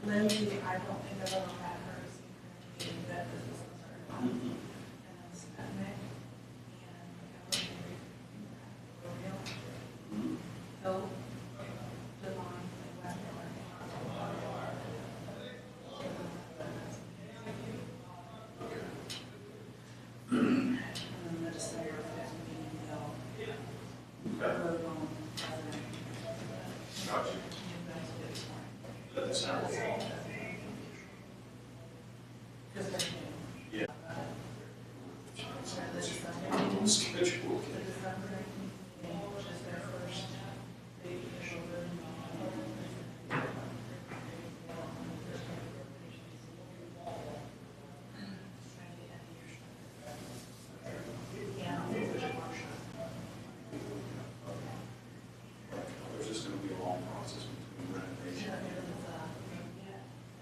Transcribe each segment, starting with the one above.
Lindsay, I don't think I've ever met her, seen her in that business was her mom. And then met Nick, and I was married, Phil, Devon, and Wendell. And then the December 5th meeting, they'll vote on president. Gotcha. That the December. Because they're new. Yeah. So the December, Schedule. the December 19th meeting, which is their first big official voting on. There's just gonna be a long process between renovation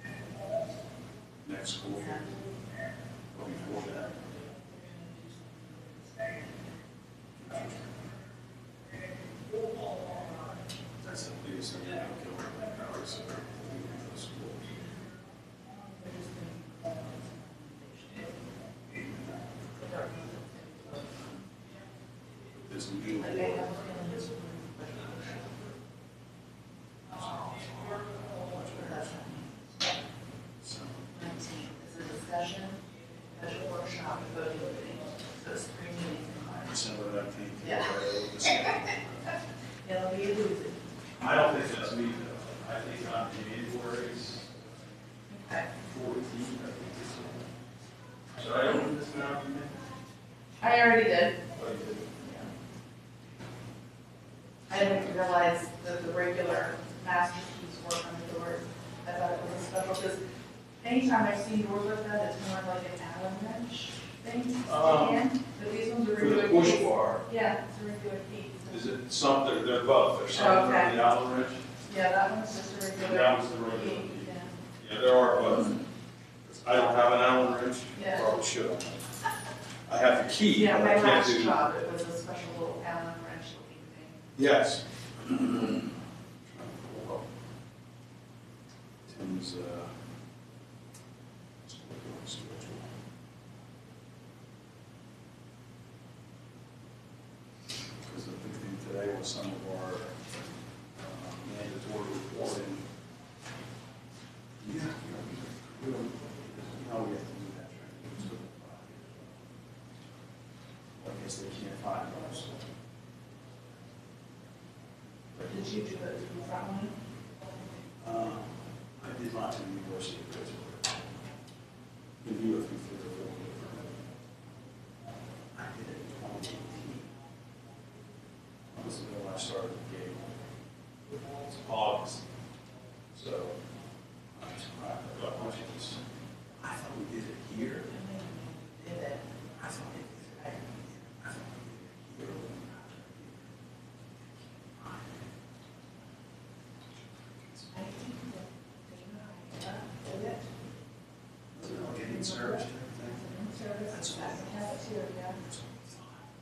and next school year. But before that. That's the biggest thing that will kill our powers of the school. This new Like I have a feeling this will be so 19th is a discussion, special workshop, voting meeting. So it's 3 meetings in one. December 19th. Yeah. It'll be a doozy. I don't think that's me though. I think on January's Okay. 14th, I think it's. Should I open this now? You think? I already did. Oh, you did. I didn't realize that the regular master keys work on the doors. I thought it was a special, because anytime I've seen doors like that, it's more like an Allen wrench thing. But these ones are For the regular push keys. bar, Yeah, it's a regular key. is it some, they're both, there's some for Okay. the Allen wrench? Yeah, that one's just a regular. That was the regular key. key. Yeah. Yeah, there are both. I don't have an Allen wrench, Yeah. probably should. I have the key, Yeah, but my I can't last do. job, it was a special little Allen wrench looking thing. Yes. Tim's, schedule. Because the big thing today was some of our mandatory reporting. Yeah, we don't, no, we have to do that training. I guess they can't find us. Did you do it through Front I did mine at the University of Pittsburgh. You do it through the I did it in 2018. That was when I started the game. It's August. So, I got much of this. I thought we did it here. Did it? I thought we did it. I thought we did it here. I think that Dana, did it. Was it all getting serviced and everything? Service, that's back in cafeteria,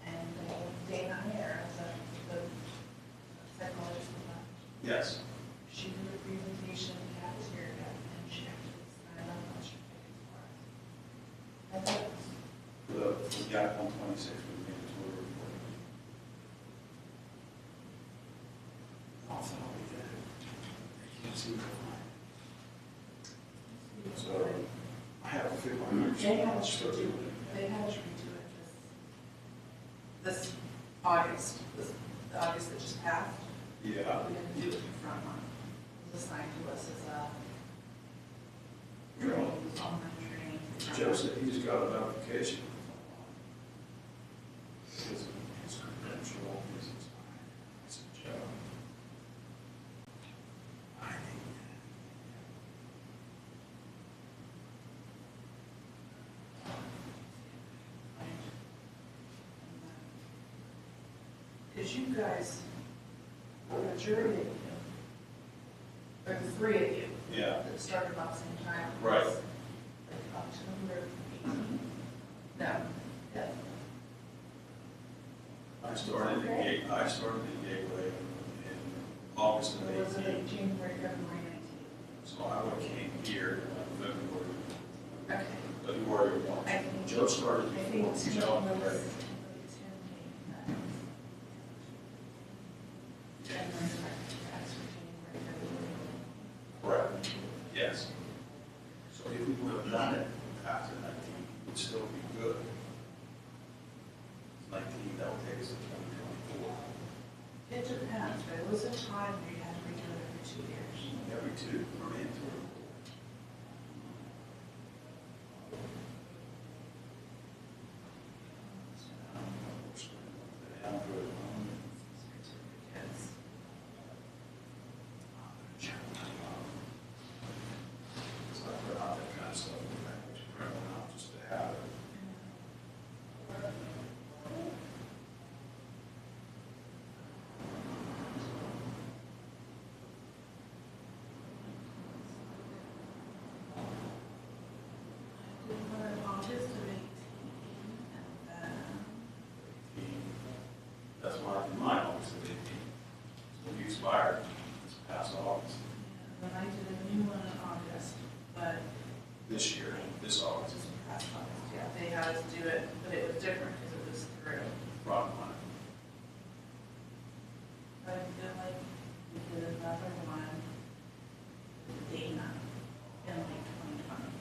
and Dana Hare, the psychologist, Yes. she did a presentation in the cafeteria, and she actually signed up on she paid for it. I thought it was The gap 126 was mandatory reporting. I thought we did it. I can't see the line. So, I have to figure out. They had us redo it, this August, the August that just passed. Yeah. We didn't do it in front one. It was assigned to us as a Really? online training. Joe said he just got a notification. His credential is expired. I said, Joe. I think. Because you guys, the majority of you, or the 3 of you, Yeah. that started about the same time. Right. was Like October 18th? No, yeah. I started at Gateway in August of Or was it 18. January, February 19th? So I would have came here in February, Okay. February 1. I think- Joe started I before think Joe. Tim was, Right. Tim came then. January, that's for January, February. Correct. Yes. So if we would have done it after 19, it would still be good. 19, that would take us to 2024. It depends, but it was a time where you had to redo it every 2 years. Every two, from in to Certificates. So I put out that kind of stuff, which print them out just to have it. We were in August of 18, and then, That's why I did mine, obviously, so you expired this past August, then I did a new one in August, but this year, this August, just past August, yeah, they had us do it, but it was different because it was through. front line. But I feel like we did another one with Dana in like 2020.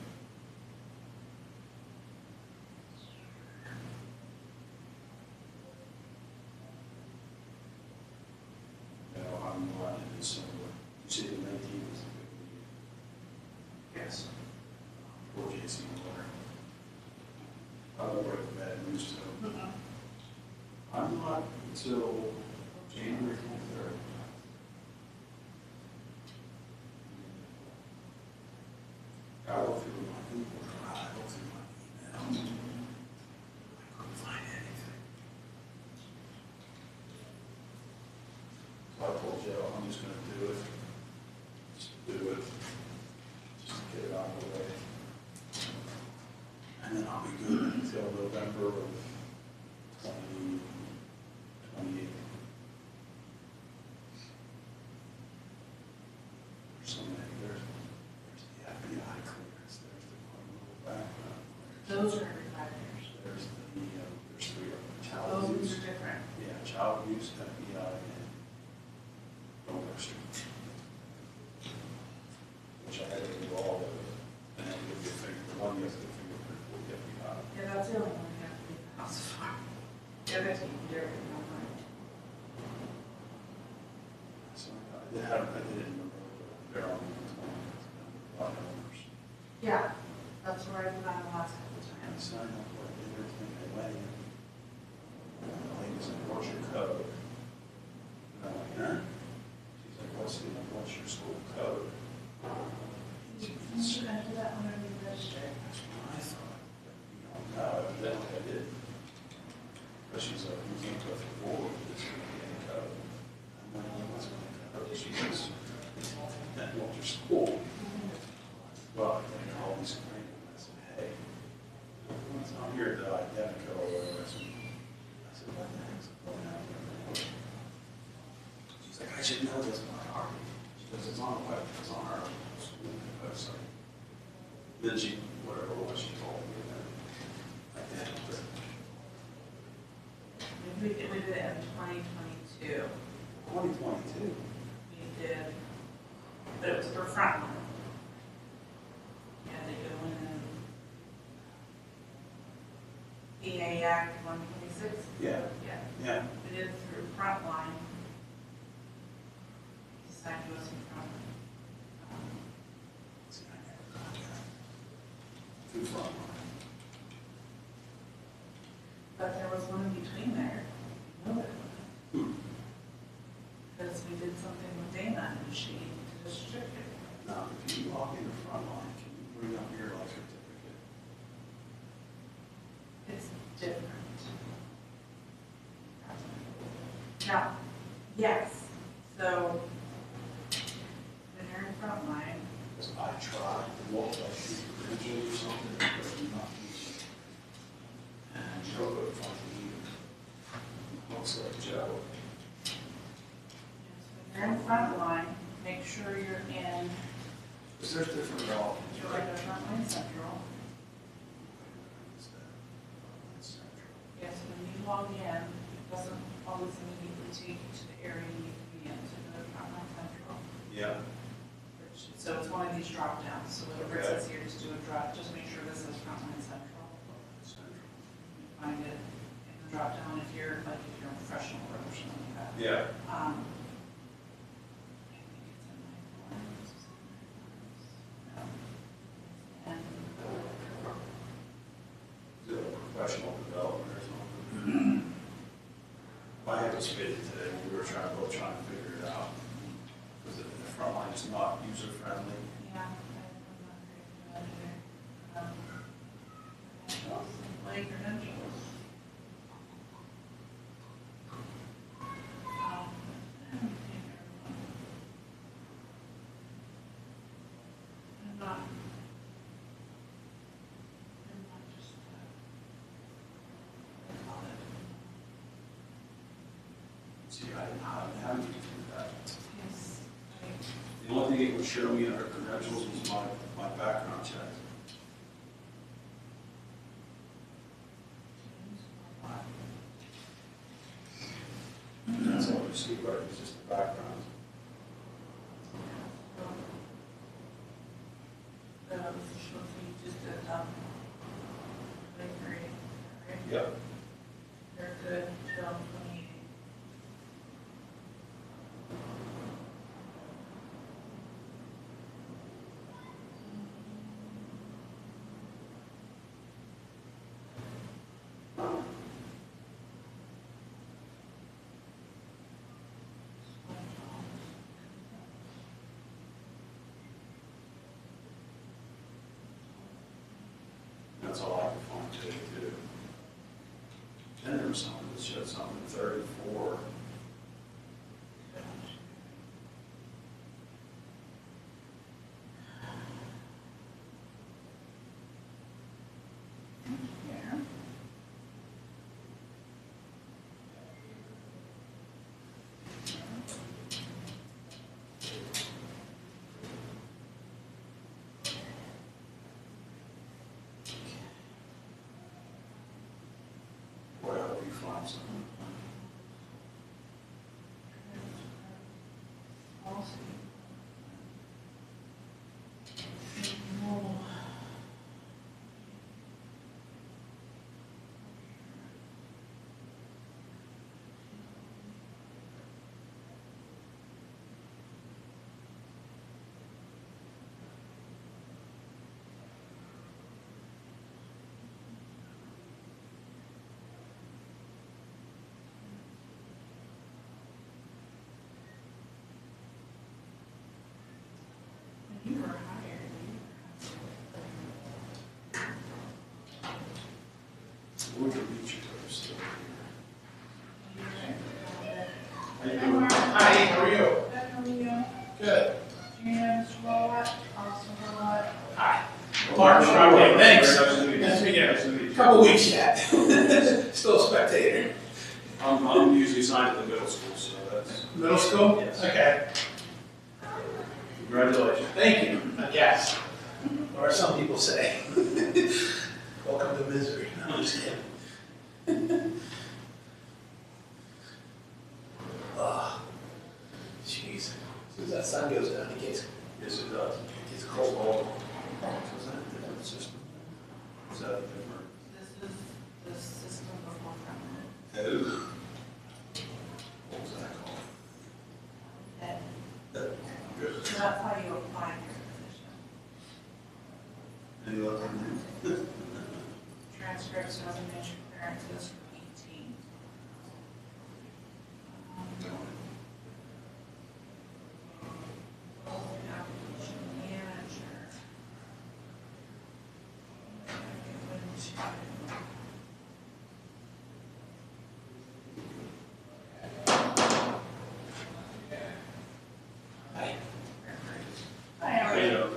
You know, I'm running in December. You say the 19th is the big meeting. Yes. Or JC Miller. I will break the bad news to them. I'm not until January 23rd. I go through my Google Drive, I go through my emails. I couldn't find anything. So I told Joe, I'm just gonna do it. Just to do it. Just to get it out of the way. And then I'll be good until November of 2028. There's so many, there's the FBI clearance, there's the criminal background clearance. Those are every 5 years. There's there's three of them, child Those abuse. are different. Yeah, child abuse, FBI, and no mercy. Which I had to do all of it, and then give you a finger, one you have to fingerprint for the FBI. Yeah, that's the only one we have to leave the house for. The other two, you do everything online. So I didn't remember, they're on a lot of numbers. Yeah, that's where I've gone the last couple of And times. sign up for everything, I went in. And the lady said, what's your code? And I'm like, huh? She's like, what's your school code? You should enter that one when you register. That's what I thought. No, evidently I did. But she's like, you can't go through board, it's going to be any code. I'm like, well, what's my code? She goes, that what's your school? Well, they called me screen, and I said, hey, it's not here to identical or whatever. I said, what the heck's going on here? She's like, I should know this by heart. She goes, it's on the web, it's on our school website. Then she, whatever it was, she told me that I did, but We did it in 2022. 2022. We did, but it was for frontline. You had to go in EA Act 126. Yeah, Yeah, yeah. we did it through frontline. Decided to go through frontline. See, I never got that. Too far. But there was one in between there. You know that one. Because we did something with Dana and she did a certificate. Now, if you log into Frontline, can you bring up your life certificate? It's different. Now, yes, so when you're in frontline, Because I tried to walk like you credential or something, but not easy. And Joe couldn't find it either. Looks like Joe. yes, when you're in frontline, make sure you're in Is there different developments? You're like a Frontline Central. Yes, when you log in, it doesn't always immediately take you to the area you need to be in, to the Frontline Central. Yeah. So it's one of these drop downs, so whatever it says here, just do a drop, just make sure this is Frontline Central. You find it in the drop down if you're a professional or something like that. Yeah. I think it's in my forms. No. And Is it a professional development or something? I had this video today when we were both trying to figure it out. Because the front line is not user friendly. yeah, I'm not great at that either. Like credentials. I'm not just, call it. See, I didn't know how to do that. Yes, The only thing it would show me under credentials was my background check. That's all you see, right? It's just the background. just did, bakery, right? Yep. They're good until 28. That's all I could find today, too. And there was something that showed something 34. Yeah. Boy, I hope you find something. Policy. No. You were hired. We'll get meet you first. How you Hi, doing? Mark. Hi, how are you? Good, how are you? Good. Gina, Mr. Rowlett, Austin Rowlett. Hi. Mark, okay, thanks. Nice to meet you. Nice to meet you. Nice to meet you. Couple weeks yet. Still a spectator. I'm usually assigned at the middle school, so that's, Middle school? Yes. Okay. congratulations. Thank you, I guess. Or some people say. Welcome to misery. No, I'm just kidding. Oh, jeez. As soon as that sun goes down, it gets Yes, it does. cold. Is that a different system? Is that a different? This is the system before Frontline. Oh. What was that called? That, Good. so that's how you apply for your position. Any luck on Transcripts, resumes, clearances for 18. that? Application manager. Hi. Hi, how are you?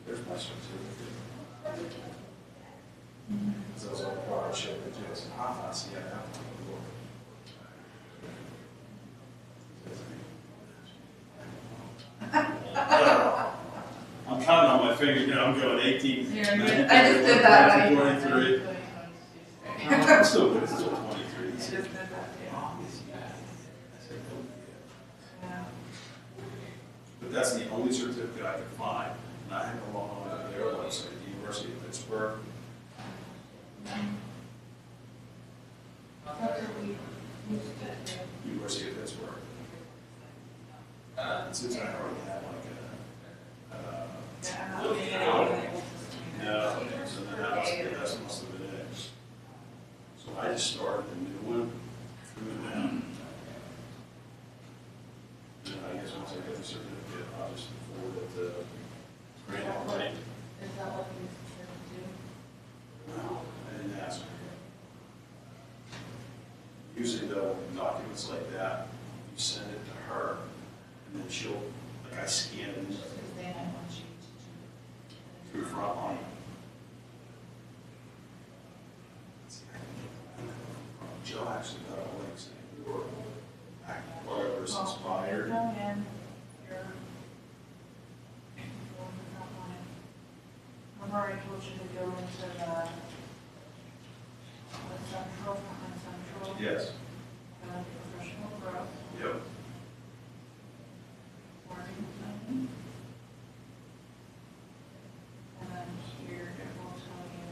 There's my certificate. So it's all part of shit, but just, I see it now. I'm counting on my fingers, you know, I'm going 18. I just did that. 23. I'm still good, it's still 23. I just did that, yeah. But that's the only certificate I could find, and I had to log on to their website, the University of Pittsburgh. That's what we used to do. University of Pittsburgh. And since I already had like Yeah, I'm not looking at anything. no, so then that must have been it. So I just started a new one, threw it down. And I guess once I get the certificate, I'll just forward it to Grant, right? Is that what you said to do? No, I didn't ask her. Usually though, documents like that, you send it to her, and then she'll, like I scan it Because then I want you to through Frontline. Joe actually got a link saying your whatever's do. inspired. Go in, I've already told you to go into the central, Yes. professional growth, Yep. learning planning. And then here it will tell you.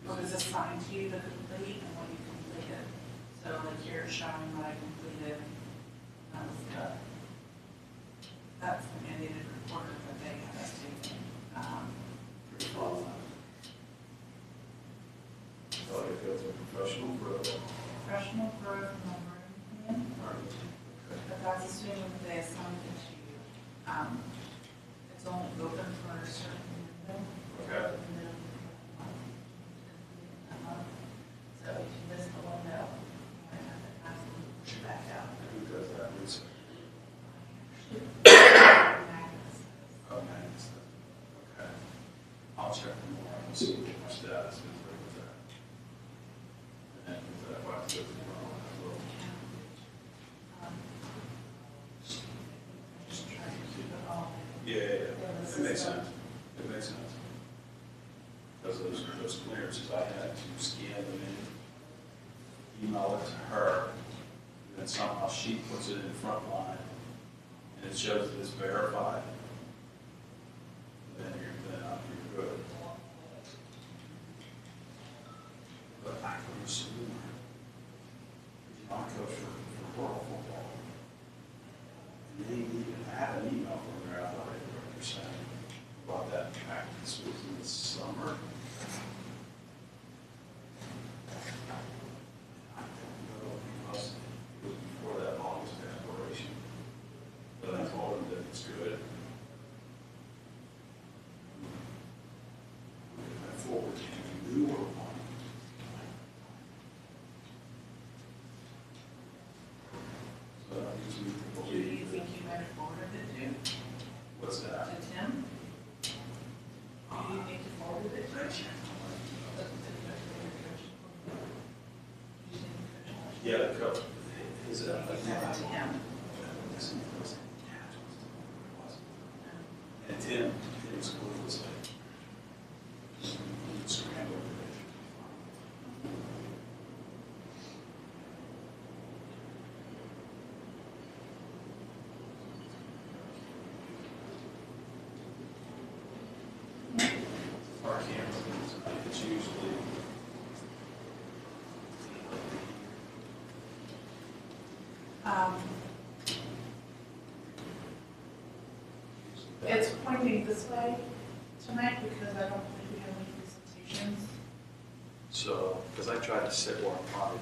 What is assigned to you to complete and what you completed. So like here showing what I completed, that's the mandated report that they have us taking. Oh, you go to professional growth. Professional growth and learning plan, but that's assuming that they assign it to you. It's only open for a certain window. Okay. So if you miss the window, you might have to ask them to push it back out. Who does that research? Okay. Okay. I'll check tomorrow and see what my status is with that. And if that was good, I will. Just try to keep it all. Yeah, it makes sense. It makes sense. Because those clearances, I had to scan them in, email it to her, and then somehow she puts it in Frontline, and it shows that it's verified. Then you're good. But I could assume, you know, I coach for world football. And they even had an email from their athletic director saying about that back, this was in the summer. I didn't know because it was before that August expiration. But I told them that it's good. I forward to the newer one. So that gives me the Do you belief think that, you might have forwarded it what's that? to Tim? Do you think you forwarded it to him? Yeah, the coach. Is it? To him. And Tim was cool as like, scrambled. Our cameras, it's usually It's pointing this way tonight because I don't think we have any presentations. so, because I tried to sit where I'm probably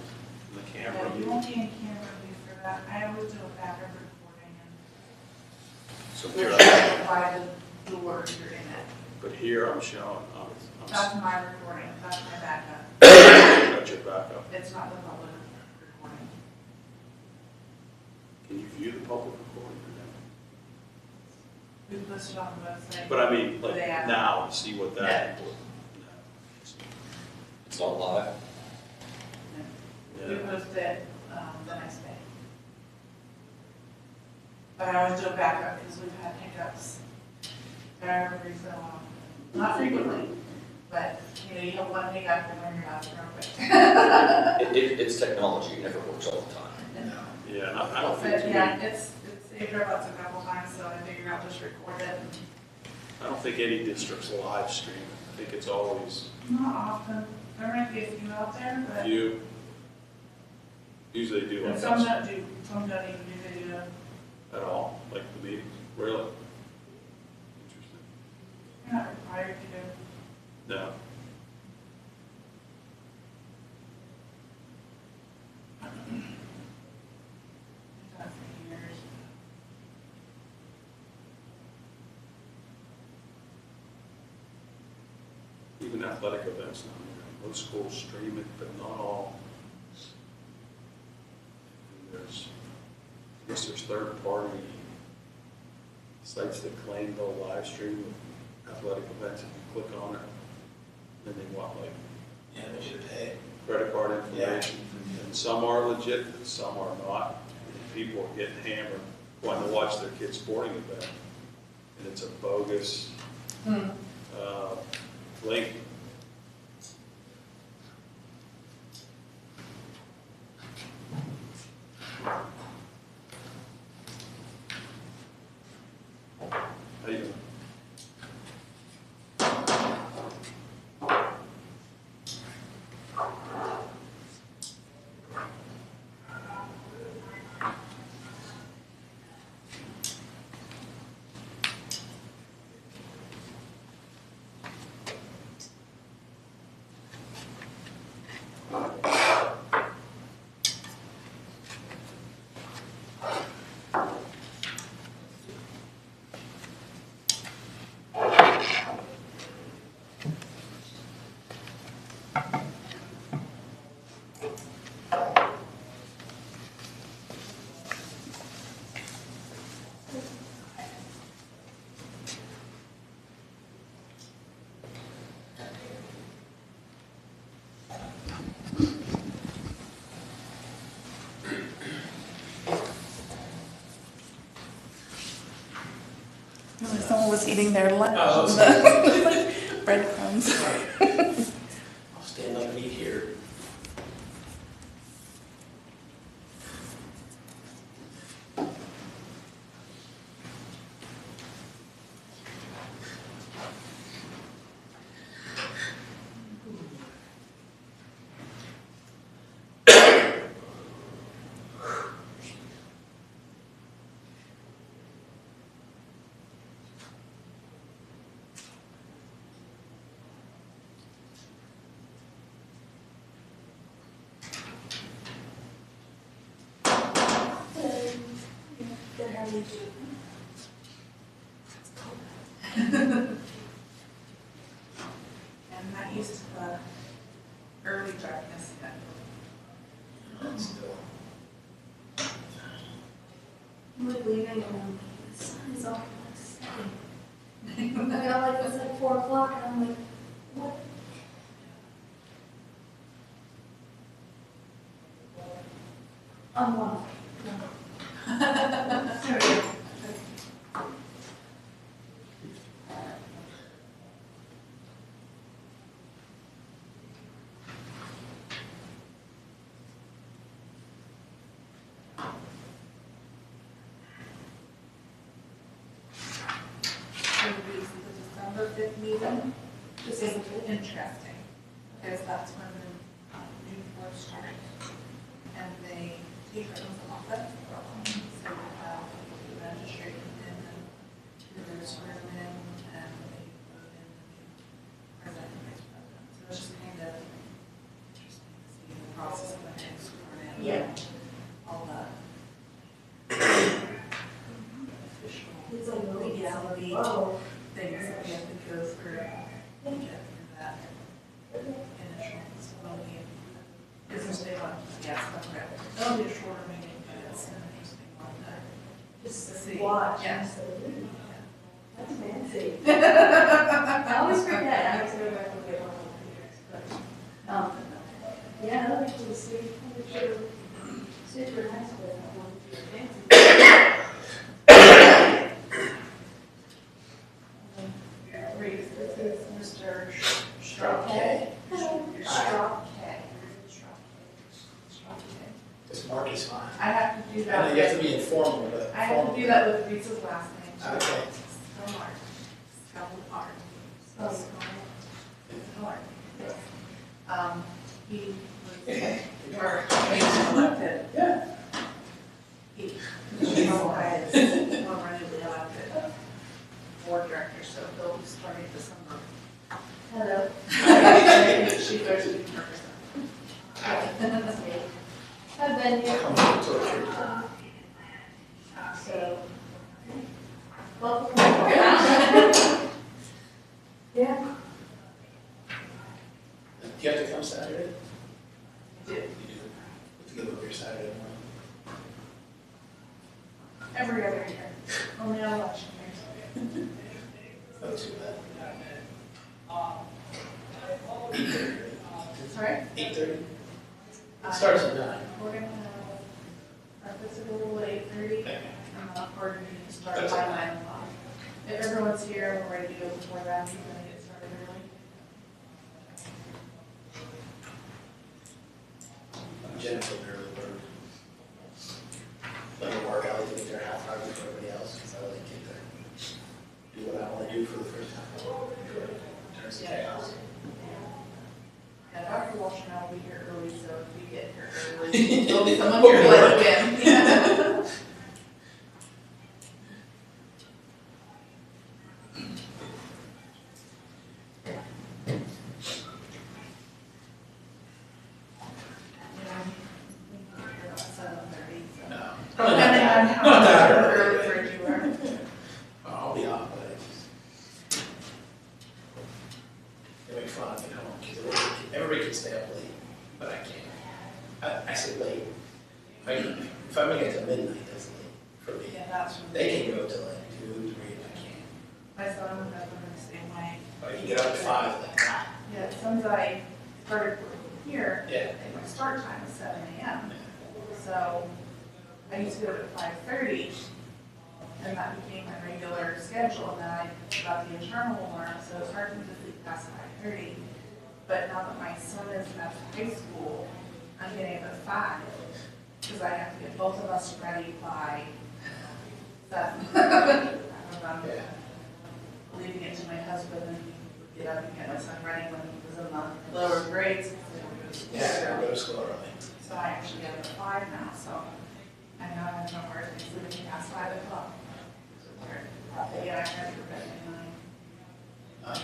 in the camera. Yeah, you won't be in camera view for that. I always do a backup recording So and here, we're by the door you're in it. but here I'm showing, That's my recording, that's my backup. that's your backup. It's not the public recording. Can you view the public recording? We posted on the website. But I mean, like They have- now, to see what that. It's not live. We Yeah. posted it the next day. But I always do a backup because we've had hiccups. Every so often. Not frequently, but you know, you have one hiccup and then you're not real quick. It's technology, it never works all the time. Yeah, and I don't think But too yeah, many, it's saved our butts a couple times, so I figured I'll just record it. I don't think any districts live stream it. I think it's always Not often. There might be a few out there, but view. Usually they do and like some that don't do, some don't even do video. at all, like the meetings. Really? Interesting. You're not required to do. No. I've done it for years. Even athletic events now, you know, most schools stream it, but not all. And there's, I guess there's third-party sites that claim they'll live stream athletic events if you click on it. Then they want like Yeah, we should pay. credit card information. And some are legit, and some are not. And people are getting hammered wanting to watch their kid's sporting event. And it's a bogus link. How you doing? Someone was eating their lunch. Oh, Breadcrumbs. I'll stand up and eat here. And not used to the early darkness yet. That's still. I'm like leaving and the sun is off like 7. I got like, it's like 4 o'clock and I'm like, what? I'm one. There we go. So the December 5th meeting, this is interesting, because that's when the new board starts, and they take our oath of office. So we have the registry and then there's sworn in, and they vote in the new president and vice president. So it's just kind of interesting to see the process of getting sworn in. Yeah. All the official It's like really legality whoa. things that we have to go through to get through that initial disability. Business day one, yes, that's right. That'll be a shorter meeting, but it's an interesting one to just see. watch. Yeah. And so, ooh, that's fancy. I always forget, I have to go back and get one of these, but, yeah, that was really sweet. Super nice with that one. Fancy. Reese, this is Mr. Strauke. Okay. Strauke. This Mark is fine. I have to do I that. know you have to be informal, but. I have to do that with Reese's last name. Okay. So hard. So hard. So hard. He was, or, he was elected. Yeah. He was permanently elected board director, so he'll be starting December. Hello. She goes to be That's me. I've been here. Come on, torture. So, welcome. Yeah. Do you have to come Saturday? do You do. Have to give up your Saturday morning. every other year, only on election years. Not too bad. 8:30. Sorry? 8:30? It starts at 9. We're gonna have our physical at 8:30, Okay. and the board meeting starts That's by okay. 9 o'clock. If everyone's here, we're ready to go before that, we're gonna get started early. I'm Jennifer, an early bird. Let me work, I like to get there half hour before everybody else, because I like to get there. Do what I want to do for the first time. Before it turns to chaos. Yeah, Dr. Walsh and I will be here early, so if we get here early, there'll be someone here to let you in. Yeah. No. Probably Not not that that early. early for you are. I'll be off, but I just. They make fun of me at home, because everybody can stay up late, but I can't. I say late. If I make it to midnight, that's late for me. Yeah, that's from They can go to like 2, 3, and I can't. my son and husband are the same way. I can get up at 5, like, Yeah, since I started working here, yeah. and my start time is 7 a.m. So I used to go at 5:30, and that became my regular schedule, and then I got the internal alarm, so it's hard for me to sleep past 5:30. But now that my son is at high school, I'm getting up at 5, because I have to get both of us ready by 7. I'm Yeah. leaving it to my husband, and he would get up and get my son ready when he was in the lower grades. So he goes to school. Yeah, I go to school early. So I actually get up at 5 now, so I know I have no hard time sleeping past 5 o'clock. But yeah, I have to go bed at 9.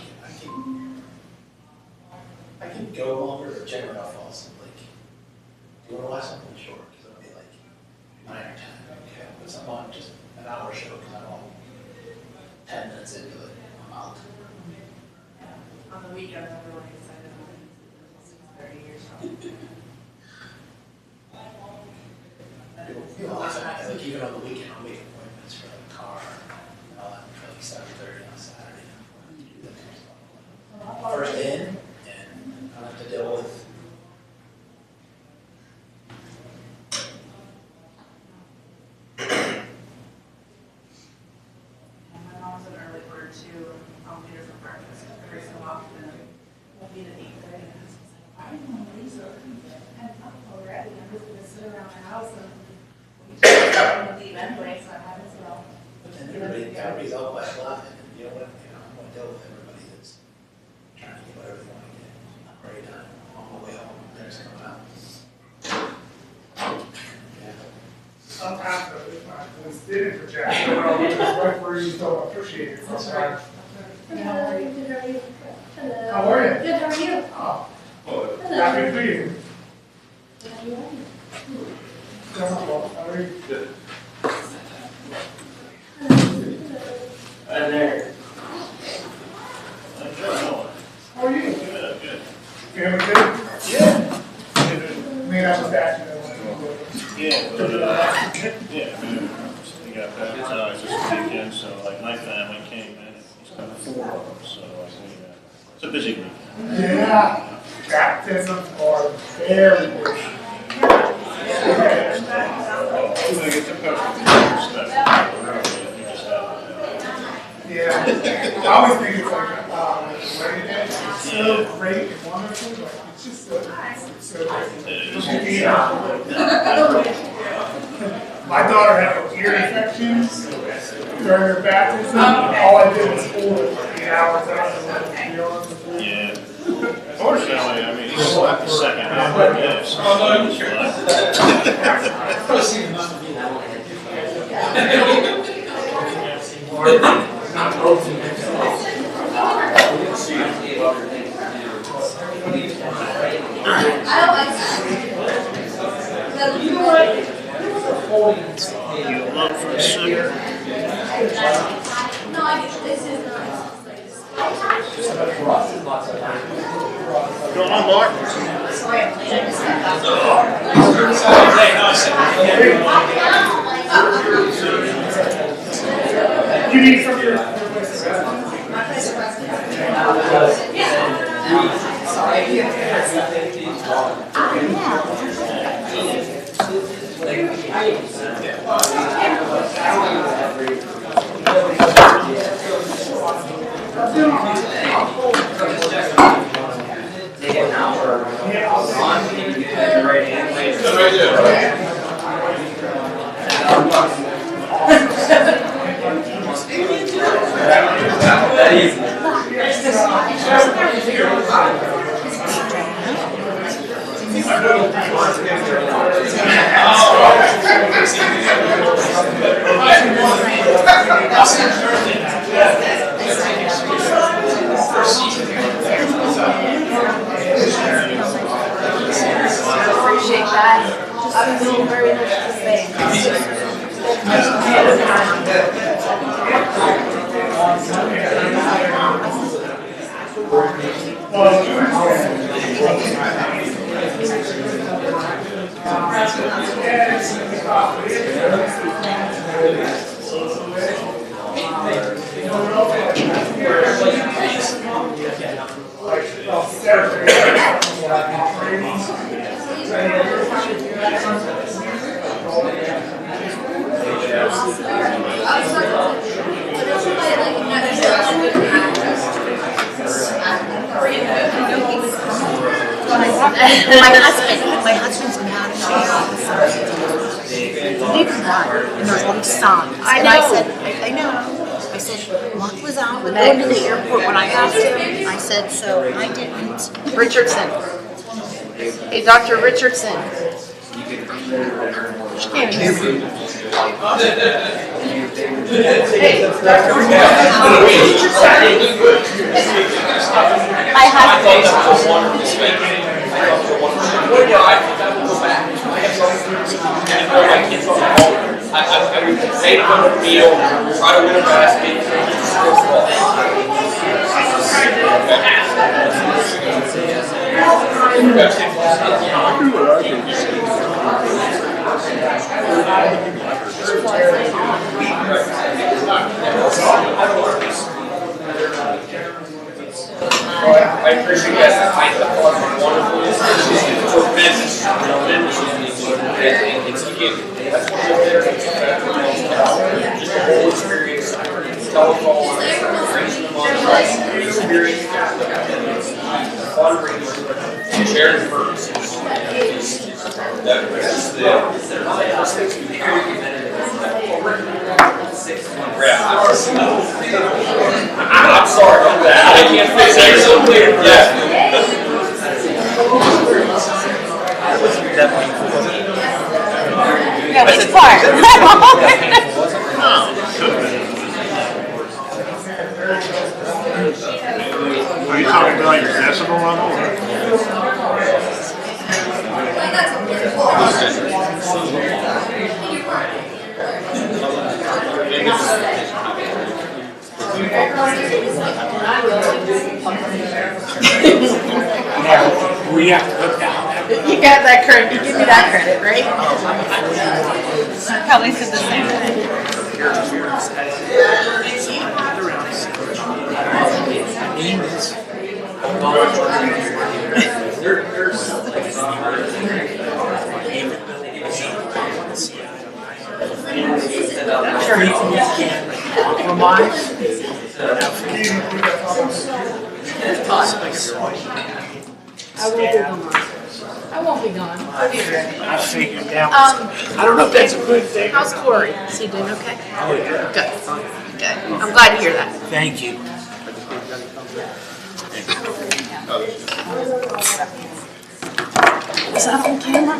I can go longer, but generally I'll fall asleep. Like, do you want to watch something short? Because it'll be like 9 or 10. Okay, I'll put something on, just an hour show, because I'm all 10 minutes into it. I'm out. On the weekends, I'm really excited about it. 6:30 or so. Like even on the weekend, I'll make appointments for like a car and all that for like 7:30 on Saturday. Do that kind of stuff. First in, and I don't have to deal with. My mom's an early bird too, and I'll be here for breakfast every so often, and we'll be at 8:30. And I was like, why do you want to leave so early? I'm up already, I'm just gonna sit around the house and we just want to leave anyway, so I haven't, so. But then everybody's out by 11, and you know what? I want to deal with everybody that's trying to get whatever they want to get. Right now, on my way home, there's coming out. Yeah. Sometimes I'm sitting for Jack, so I'll just wait for you, so I appreciate it sometimes. Hello, good, how are you? Hello. How are you? Good, how are you? Oh, Hello. happy to be here. How are you? How are you? Good. Hello. There. How are you? Good, good. Family good? Yeah. I mean, I was asking. Yeah, but, yeah, I got baptized this weekend, so like my family came in, it's kind of 4 of them, so like it's a busy week. Yeah, baptisms are very good. They get to post stuff. Yeah, I always think it's like, wedding day, it's so great and wonderful, but it's just so great. My daughter had ear infections during her baptism. All I did was hold it for 8 hours after that, to be honest with you. Yeah. Fortunately, I mean, he slept the second half of the day, so you look for sugar. No, this is not. Go on, Mark. Sorry, I'm late. I just got back. You need some of your. Appreciate that. I'm doing very much the same. My husband's mad at me. He was not, and there's all these signs. I And know. I know. I said, Mark was out, we're going to the airport. When I asked him, I said, so I didn't. Richardson. Hey, Dr. Richardson. She can't hear me. Hey, Dr. I had I appreciate that. I thought it was wonderful. For business, it's that's what we're there. Just the whole experience, telephone, raising the money, experience, fundraising, charity purposes. That's the I'm sorry about that. I can't fix it. So weird. Yeah. Yeah, which part? Are you talking about your decibel level? We have to put down. You got that credit. You give me that credit, right? I probably said the same thing. I won't be gone. I figured that was, I don't know if that's a good thing. How's Corey? Is he doing okay? Oh, yeah. Good. Good. I'm glad to hear that. Thank you. Is that on camera?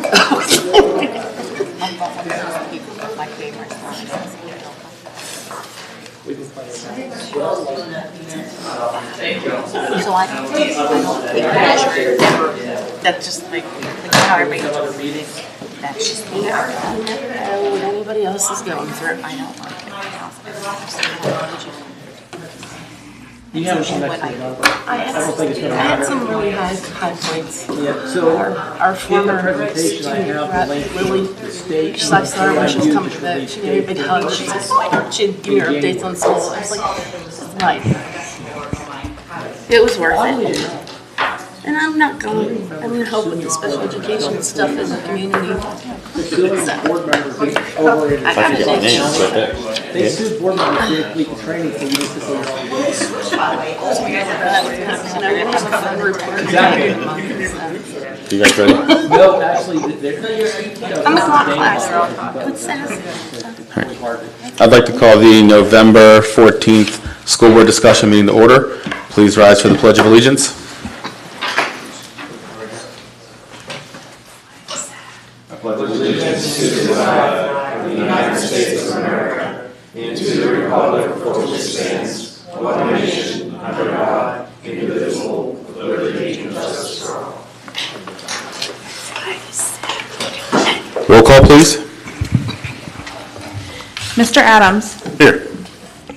So I don't think that's just like how everybody, that's just me. I don't know what anybody else is going through. I don't like it. You have some next week, huh? I had some really high points. Yeah, so Our in former the presentation, I have the link Lily, to the state. she's like, sorry, when she was coming to vote, she gave me a big hug. She's like, she'd give me her updates on school. I was like, right. It was worth it. And I'm not going, I'm gonna help with the special education stuff in the community. Board members over in. I got it. They sued board members to complete the training for municipal. And I'm gonna have a fun report. You guys ready? No, actually, they're. I'm a smart class. What's that? I'd like to call the November 14th school board discussion meeting to order. Please rise for the Pledge of Allegiance. Roll call, please. Mr. Adams, Here.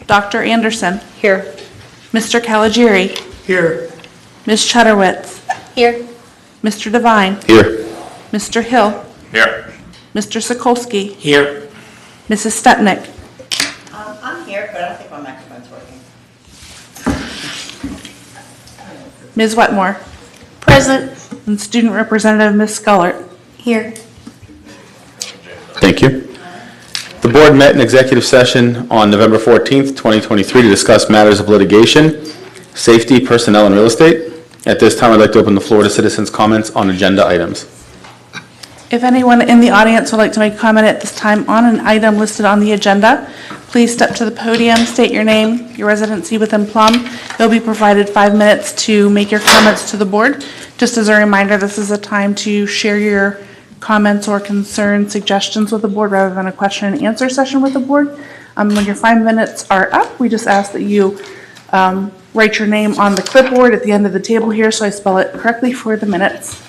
Dr. Anderson, Here. Mr. Caligiuri, Here, Ms. Chudderwitz, Here. Mr. Devine, Here. Mr. Hill, Here. Mr. Sokolsky, here. Mrs. Stepnick, I'm here, but I don't think my microphone's working. Ms. Wetmore, Present. and Student Representative Ms. Scullert. Here. Thank you. The board met in executive session on November 14th, 2023 to discuss matters of litigation, safety, personnel, and real estate. At this time, I'd like to open the floor to citizens' comments on agenda items. If anyone in the audience would like to make a comment at this time on an item listed on the agenda, please step to the podium, state your name, your residency within Plum. You'll be provided 5 minutes to make your comments to the board. Just as a reminder, this is a time to share your comments or concerns, suggestions with the board rather than a question and answer session with the board. When your 5 minutes are up, we just ask that you write your name on the clipboard at the end of the table here so I spell it correctly for the minutes.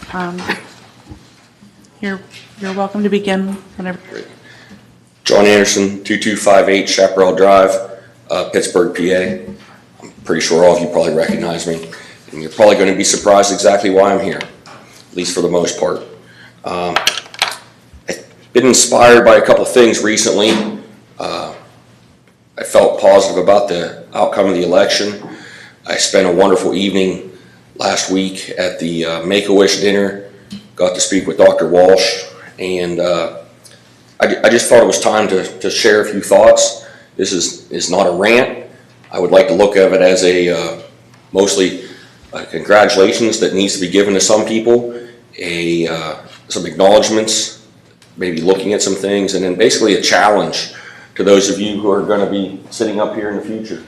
You're welcome to begin whenever. John Anderson, 2258 Chaparral Drive, Pittsburgh, PA. I'm pretty sure all of you probably recognize me, and you're probably going to be surprised exactly why I'm here, at least for the most part. I've been inspired by a couple things recently. I felt positive about the outcome of the election. I spent a wonderful evening last week at the Make-A-Wish dinner. Got to speak with Dr. Walsh, and I just thought it was time to share a few thoughts. This is not a rant. I would like to look at it as a mostly congratulations that needs to be given to some people, some acknowledgments, maybe looking at some things, and then basically a challenge to those of you who are going to be sitting up here in the future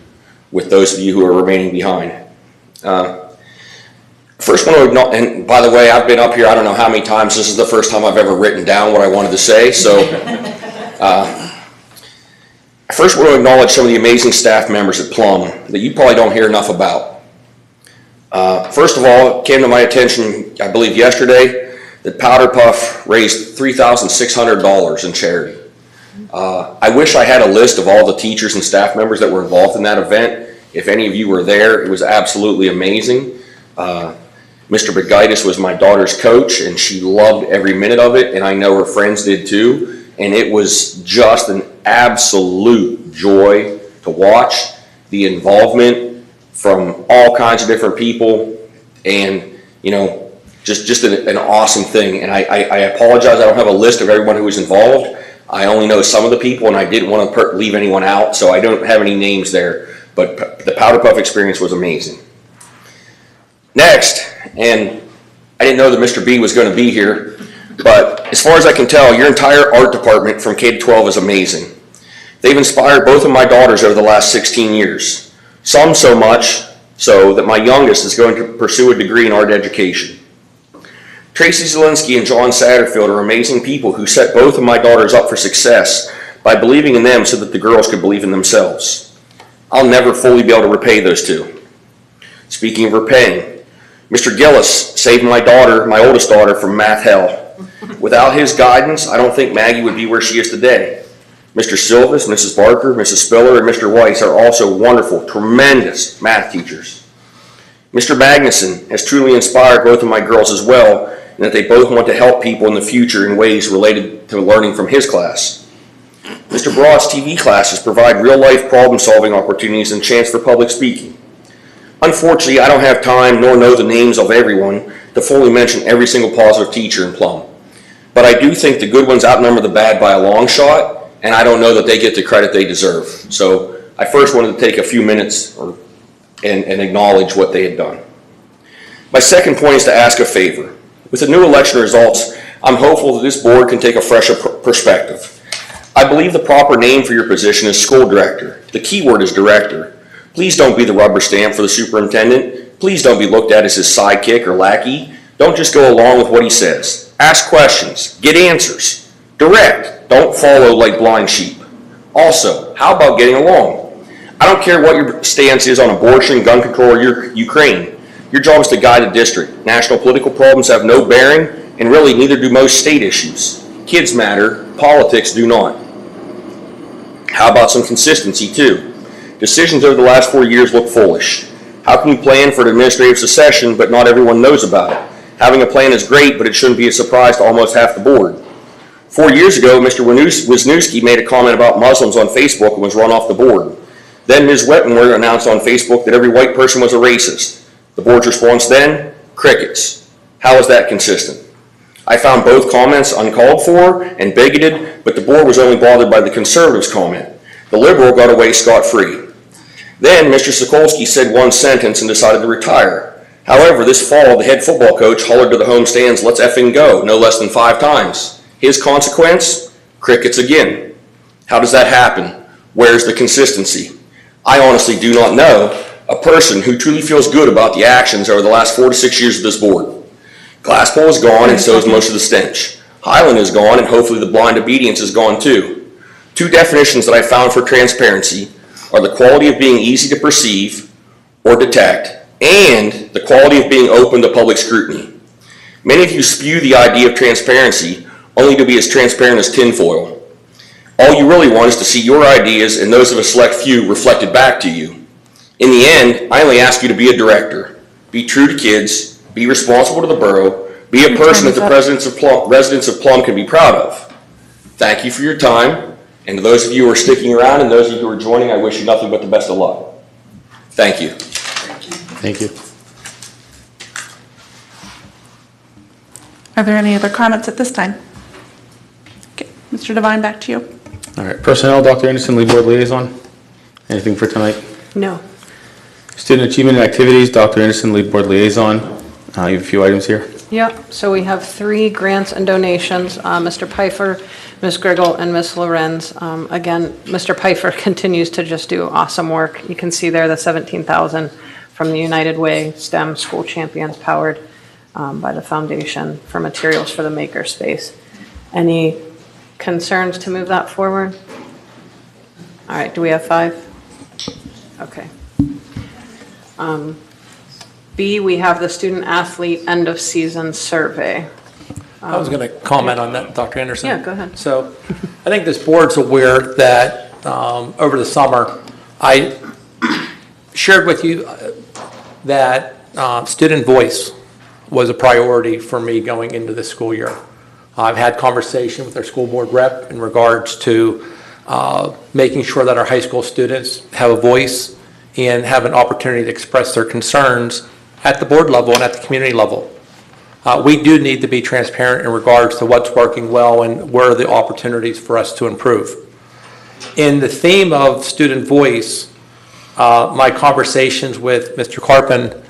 with those of you who are remaining behind. First one, and by the way, I've been up here I don't know how many times. This is the first time I've ever written down what I wanted to say. So I first want to acknowledge some of the amazing staff members at Plum that you probably don't hear enough about. First of all, it came to my attention, I believe yesterday, that Powder Puff raised $3,600 in charity. I wish I had a list of all the teachers and staff members that were involved in that event. If any of you were there, it was absolutely amazing. Mr. Begaitis was my daughter's coach, and she loved every minute of it, and I know her friends did too. and it was just an absolute joy to watch the involvement from all kinds of different people, and just an awesome thing. And I apologize, I don't have a list of everyone who was involved. I only know some of the people, and I didn't want to leave anyone out, so I don't have any names there. But the Powder Puff experience was amazing. Next, and I didn't know that Mr. B was going to be here, but as far as I can tell, your entire art department from K to 12 is amazing. They've inspired both of my daughters over the last 16 years. Some so much so that my youngest is going to pursue a degree in art education. Tracy Zielinski and John Satterfield are amazing people who set both of my daughters up for success by believing in them so that the girls could believe in themselves. I'll never fully be able to repay those two. Speaking of repaying, Mr. Gillis saved my oldest daughter, from math hell. Without his guidance, I don't think Maggie would be where she is today. Mr. Silvis, Mrs. Barker, Mrs. Spiller, and Mr. Weiss are also wonderful, tremendous math teachers. Mr. Magnuson has truly inspired both of my girls as well, and that they both want to help people in the future in ways related to learning from his class. Mr. Broad's TV classes provide real-life problem-solving opportunities and chance for public speaking. Unfortunately, I don't have time nor know the names of everyone to fully mention every single positive teacher in Plum. But I do think the good ones outnumber the bad by a long shot, and I don't know that they get the credit they deserve. So I first wanted to take a few minutes and acknowledge what they had done. My second point is to ask a favor. With the new election results, I'm hopeful that this board can take a fresh perspective. I believe the proper name for your position is school director. The key word is director. Please don't be the rubber stamp for the superintendent. Please don't be looked at as his sidekick or lackey. Don't just go along with what he says. Ask questions. Get answers. Direct. Don't follow like blind sheep. Also, how about getting along? I don't care what your stance is on abortion, gun control, or Ukraine. Your job is to guide the district. National political problems have no bearing, and really neither do most state issues. Kids matter, politics do not. How about some consistency too? Decisions over the last 4 years look foolish. How can you plan for an administrative secession but not everyone knows about it? Having a plan is great, but it shouldn't be a surprise to almost half the board. 4 years ago, Mr. Wisniewski made a comment about Muslims on Facebook and was run off the board. Then Ms. Wettenwerth announced on Facebook that every white person was a racist. The board's response then? Crickets. How is that consistent? I found both comments uncalled for and bigoted, but the board was only bothered by the conservatives' comment. The liberal got away scot-free. Then Mr. Sokolsky said one sentence and decided to retire. However, this fall, the head football coach hollered to the home stands, "Let's effing go," no less than 5 times. His consequence? Crickets again. How does that happen? Where's the consistency? I honestly do not know a person who truly feels good about the actions over the last 4 to 6 years of this board. Glasspool is gone, and so is most of the stench. Highland is gone, and hopefully the blind obedience is gone too. 2 definitions that I found for transparency are the quality of being easy to perceive or detect, and the quality of being open to public scrutiny. Many of you spew the idea of transparency only to be as transparent as tinfoil. All you really want is to see your ideas and those of a select few reflected back to you. In the end, I only ask you to be a director. Be true to kids, be responsible to the borough, be a person that the residents of Plum can be proud of. Thank you for your time, and to those of you who are sticking around and those of you who are joining, I wish you nothing but the best of luck. Thank you. Thank you. Are there any other comments at this time? Okay, Mr. Devine, back to you. All right, personnel, Dr. Anderson, lead board liaison. Anything for tonight? No. Student achievement and activities, Dr. Anderson, lead board liaison. You have a few items here. Yep, so we have 3 grants and donations, Mr. Pfeiffer, Ms. Griggle, and Ms. Lorenz. Again, Mr. Pfeiffer continues to just do awesome work. You can see there the $17,000 from the United Way STEM School Champions powered by the foundation for materials for the makerspace. Any concerns to move that forward? All right, do we have 5? Okay. B, we have the student athlete end of season survey. I was going to comment on that, Dr. Anderson. Yeah, go ahead. So I think this board's aware that over the summer, I shared with you that student voice was a priority for me going into this school year. I've had conversation with our school board rep in regards to making sure that our high school students have a voice and have an opportunity to express their concerns at the board level and at the community level. We do need to be transparent in regards to what's working well and where are the opportunities for us to improve. In the theme of student voice, my conversations with Mr. Carpin,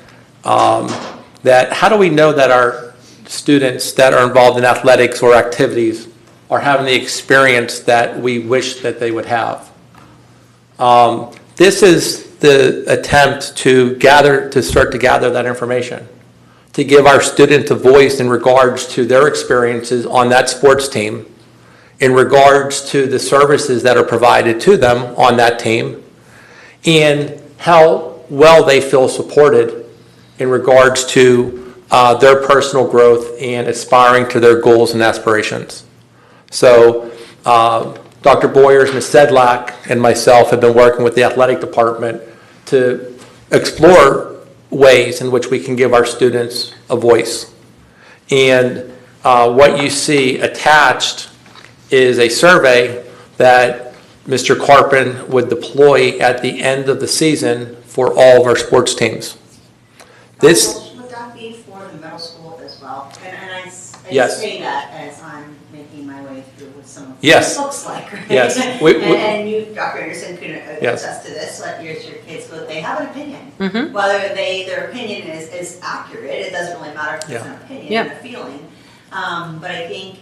that how do we know that our students that are involved in athletics or activities are having the experience that we wish that they would have? This is the attempt to start to gather that information, to give our students a voice in regards to their experiences on that sports team, in regards to the services that are provided to them on that team, and how well they feel supported in regards to their personal growth and aspiring to their goals and aspirations. So Dr. Boyers, Ms. Sedlak, and myself have been working with the athletic department to explore ways in which we can give our students a voice. And what you see attached is a survey that Mr. Carpin would deploy at the end of the season for all of our sports teams. This, Would that be for the middle school as well? And I Yes. say that as I'm making my way through what some of Yes. this looks like, right? Yes. And you, Dr. Anderson, can Yes. attest to this, like your kids, but they have an opinion. Mhm. Whether their opinion is accurate, it doesn't really matter if it's an opinion Yeah. and a feeling. But I think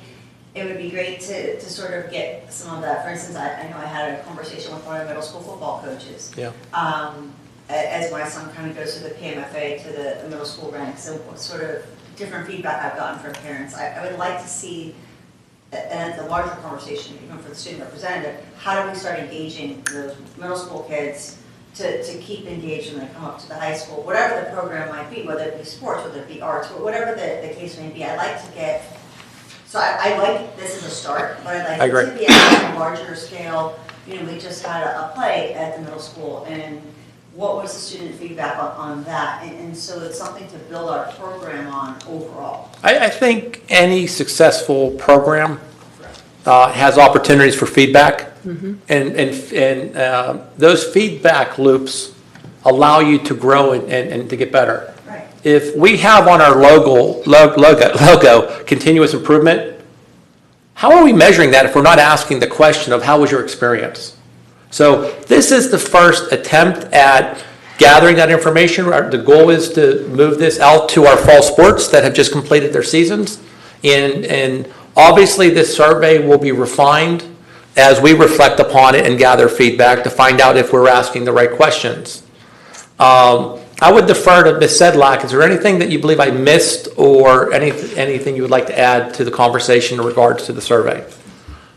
it would be great to sort of get some of that. For instance, I know I had a conversation with one of the middle school football coaches. Yeah. As my son kind of goes through the PMFA to the middle school ranks, and what sort of different feedback I've gotten from parents. I would like to see, and the larger conversation, even for the student representative, how do we start engaging those middle school kids to keep engaged when they come up to the high school, whatever the program might be, whether it be sports, whether it be arts, whatever the case may be. I'd like to get, so I like this as a start, but I'd I like agree. it to be at a larger scale. You know, we just had a play at the middle school, and what was the student feedback on that? And so it's something to build our program on overall. I think any successful program has opportunities for feedback. And those feedback loops allow you to grow and to get better. Right. If we have on our logo continuous improvement, how are we measuring that if we're not asking the question of how was your experience? So this is the first attempt at gathering that information. The goal is to move this out to our fall sports that have just completed their seasons. And obviously this survey will be refined as we reflect upon it and gather feedback to find out if we're asking the right questions. I would defer to Ms. Sedlak. Is there anything that you believe I missed or anything you would like to add to the conversation in regards to the survey?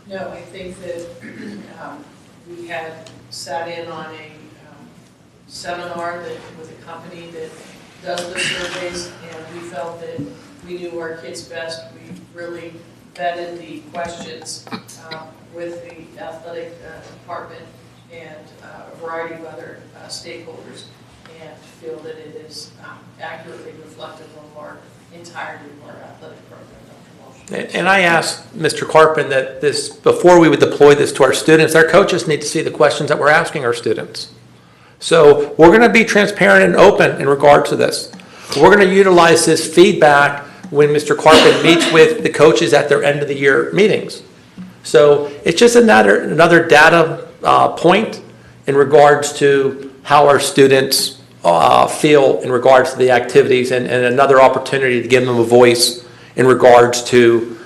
No, I think that we had sat in on a seminar with a company that does the surveys, and we felt that we knew our kids best. We really vetted the questions with the athletic department and a variety of other stakeholders, and feel that it is accurately reflective of our entirety of our athletic program. And I asked Mr. Carpin that this, before we would deploy this to our students, our coaches need to see the questions that we're asking our students. So we're going to be transparent and open in regard to this. We're going to utilize this feedback when Mr. Carpin meets with the coaches at their end of the year meetings. So it's just another data point in regards to how our students feel in regards to the activities, and another opportunity to give them a voice in regards to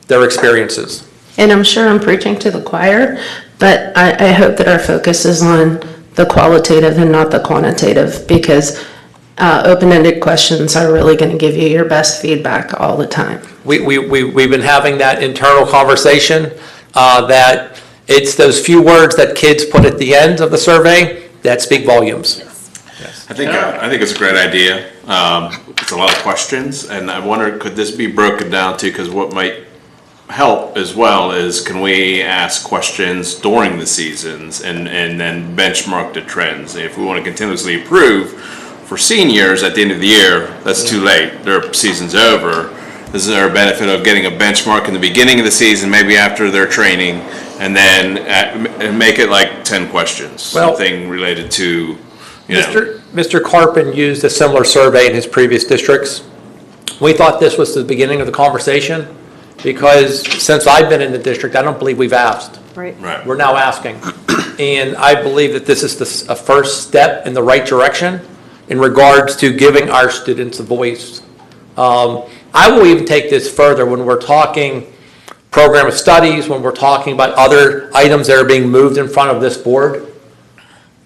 their experiences. And I'm sure I'm preaching to the choir, but I hope that our focus is on the qualitative and not the quantitative, because open-ended questions are really going to give you your best feedback all the time. We've been having that internal conversation that it's those few words that kids put at the end of the survey that speak volumes. I think it's a great idea. It's a lot of questions, and I wonder, could this be broken down to, because what might help as well is, can we ask questions during the seasons and then benchmark the trends? If we want to continuously improve for seniors at the end of the year, that's too late. Their season's over. is there a benefit of getting a benchmark in the beginning of the season, maybe after their training, and then and make it like 10 questions, Well, something related to, you know. Mr. Carpin used a similar survey in his previous districts. We thought this was the beginning of the conversation because since I've been in the district, I don't believe we've asked. Right. We're now asking. And I believe that this is a first step in the right direction in regards to giving our students a voice. I will even take this further when we're talking program of studies, when we're talking about other items that are being moved in front of this board.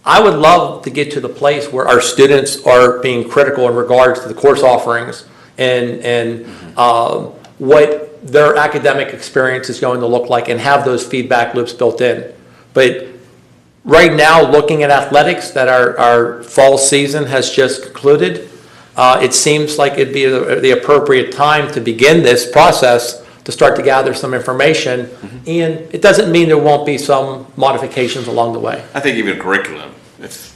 I would love to get to the place where our students are being critical in regards to the course offerings and what their academic experience is going to look like and have those feedback loops built in. But right now, looking at athletics, that our fall season has just concluded, it seems like it'd be the appropriate time to begin this process to start to gather some information. And it doesn't mean there won't be some modifications along the way. I think even curriculum, if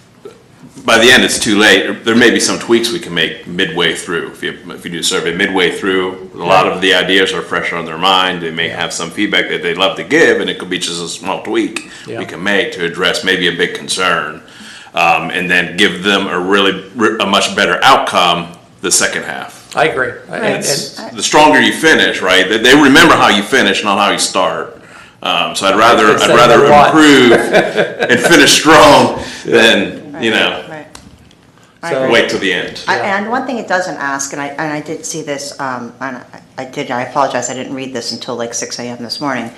by the end it's too late, there may be some tweaks we can make midway through. If you do a survey midway through, a lot of the ideas are fresh on their mind. They may have some feedback that they'd love to give, and it could be just a small tweak we can make to address maybe a big concern, and then give them a much better outcome the second half. I agree. And the stronger you finish, right? They remember how you finish, not how you start. So I'd rather improve and finish strong than wait till the end. And one thing it doesn't ask, and I did see this, and I apologize, I didn't read this until like 6 a.m. this morning.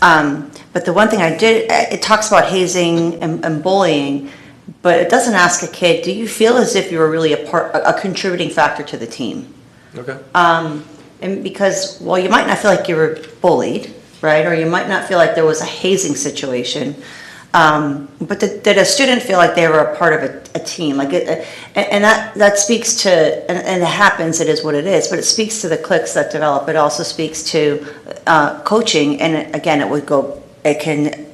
But the one thing I did, it talks about hazing and bullying, but it doesn't ask a kid, do you feel as if you were really a contributing factor to the team? Okay. And because, well, you might not feel like you were bullied, right? Or you might not feel like there was a hazing situation. But did a student feel like they were a part of a team? Like and that speaks to, and it happens, it is what it is, but it speaks to the cliques that develop. It also speaks to coaching, and again, it can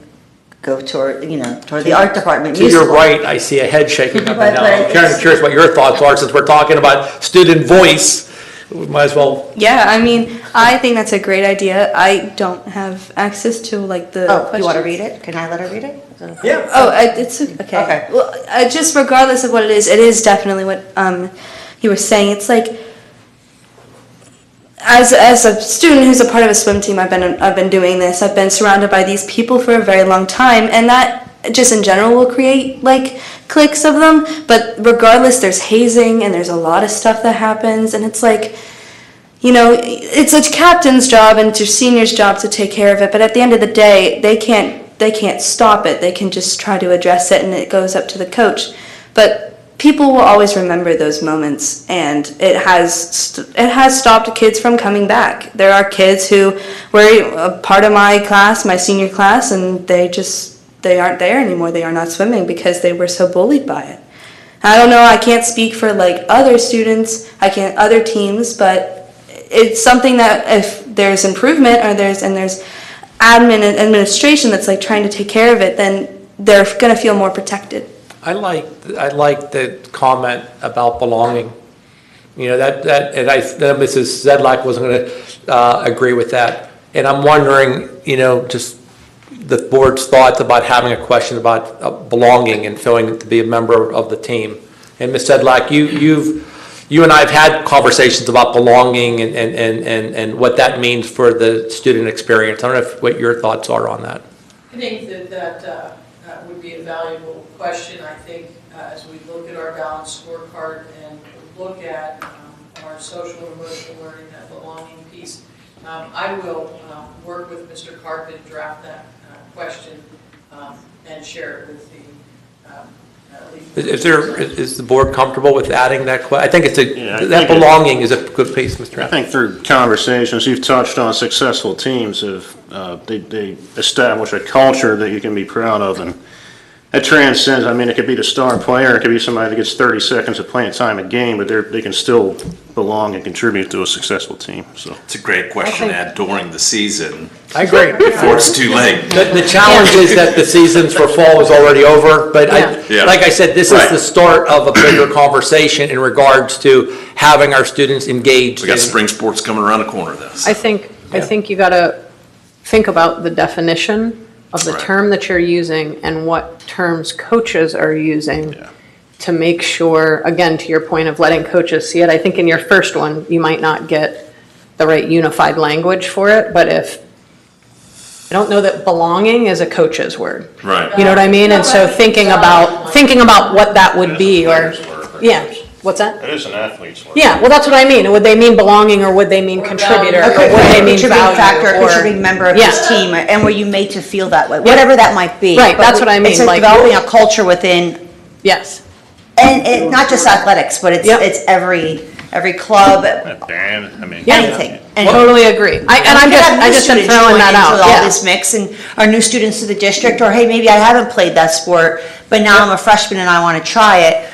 go toward the art department. To your right, I see a head shaking up and down. I'm kind of curious what your thoughts are, since we're talking about student voice. We might as well. Yeah, I mean, I think that's a great idea. I don't have access to like the questions. You want to read it? Can I let her read it? Yeah. It's okay. Well, just regardless of what it is definitely what you were saying. It's like, as a student who's a part of a swim team, I've been doing this. I've been surrounded by these people for a very long time, and that just in general will create like cliques of them. But regardless, there's hazing and there's a lot of stuff that happens, and it's like, it's a captain's job and it's your senior's job to take care of it. But at the end of the day, they can't stop it. They can just try to address it, and it goes up to the coach. But people will always remember those moments, and it has stopped kids from coming back. There are kids who were a part of my class, my senior class, and they aren't there anymore. They are not swimming because they were so bullied by it. I don't know, I can't speak for like other students, other teams, but it's something that if there's improvement or there's administration that's like trying to take care of it, then they're going to feel more protected. I like the comment about belonging. And Mrs. Zedlak wasn't going to agree with that. And I'm wondering, just the board's thoughts about having a question about belonging and feeling to be a member of the team. And Ms. Zedlak, you and I have had conversations about belonging and what that means for the student experience. I don't know what your thoughts are on that. I think that would be a valuable question. I think as we look at our balanced scorecard and look at our social and emotional learning, that belonging piece, I will work with Mr. Carpet, draft that question, and share it with the Is the board comfortable with adding that question? I think that belonging is a good piece, Mr. I think through conversations, you've touched on successful teams they establish a culture that you can be proud of, and It transcends, I mean, it could be the star player, it could be somebody that gets 30 seconds of playing time a game, but they can still belong and contribute to a successful team, so. It's a great question to add during the season, I agree. before it's too late. The challenge is that the seasons for fall is already over, but Yeah. like I said, this is the start of a bigger conversation in regards to having our students engaged. We got in- spring sports coming around the corner though. I think you gotta think about the definition of the Right. term that you're using and what terms coaches are using to make sure, again, to your point of letting coaches see it. I think in your first one, you might not get the right unified language for it, but I don't know that belonging is a coach's word. Right. You know what I mean? And so thinking about what that would be, or, yeah, what's that? It is an athlete's word. Yeah, well, that's what I mean. Would they mean belonging, or would they mean contributor, or Okay, would they mean contributing value? factor, or- contributing member of Yeah. this team, and were you made to feel that way, whatever that might be. Right, But that's what I mean, It's like- developing a culture within, Yes. and it, not just athletics, but it's, Yep. it's every club, Band, I mean. anything. And Totally agree. I just am throwing that out, All yeah. this mix, and our new students to the district, or hey, maybe I haven't played that sport, but now I'm a freshman and I want to try it.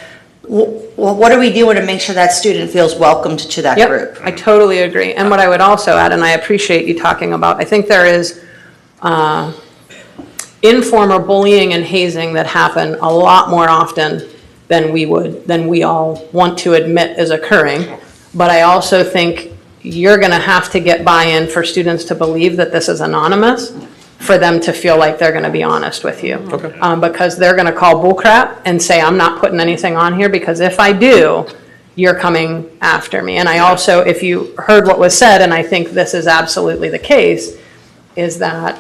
Well, what are we doing to make sure that student feels welcomed to that group? Yep, I totally agree. And what I would also add, and I appreciate you talking about, I think there is informal bullying and hazing that happen a lot more often than we all want to admit is occurring. But I also think you're gonna have to get buy-in for students to believe that this is anonymous, for them to feel like they're gonna be honest with you. Okay. Because they're gonna call bull crap and say, I'm not putting anything on here, because if I do, you're coming after me. And I also, if you heard what was said, and I think this is absolutely the case, is that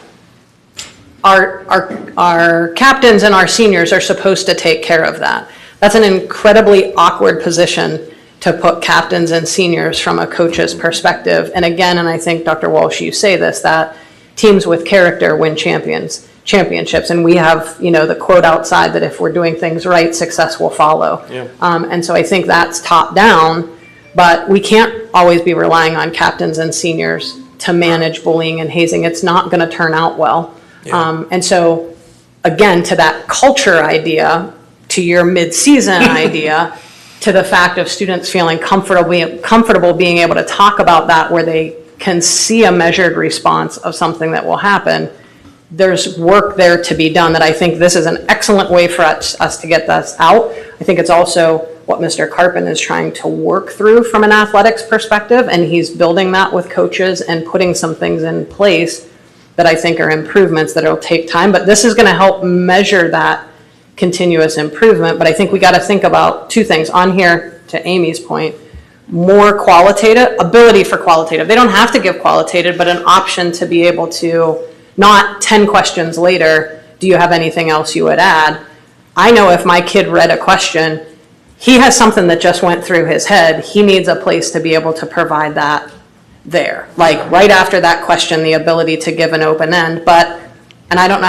our captains and our seniors are supposed to take care of that. That's an incredibly awkward position to put captains and seniors from a coach's perspective. And again, and I think Dr. Walsh, you say this, that teams with character win championships. And we have, the quote outside that if we're doing things right, success will follow. Yeah. And so I think that's top down, but we can't always be relying on captains and seniors to manage bullying and hazing. It's not gonna turn out well. Yeah. And so, again, to that culture idea, to your mid-season idea, to the fact of students feeling comfortable being able to talk about that, where they can see a measured response of something that will happen, there's work there to be done that I think this is an excellent way for us to get this out. I think it's also what Mr. Carpin is trying to work through from an athletics perspective, and he's building that with coaches and putting some things in place that I think are improvements that it'll take time, but this is gonna help measure that continuous improvement. But I think we gotta think about two things on here, to Amy's point, more qualitative, ability for qualitative. They don't have to give qualitative, but an option to be able to, not 10 questions later, do you have anything else you would add? I know if my kid read a question, he has something that just went through his head, he needs a place to be able to provide that there. Like right after that question, the ability to give an open end, and I don't know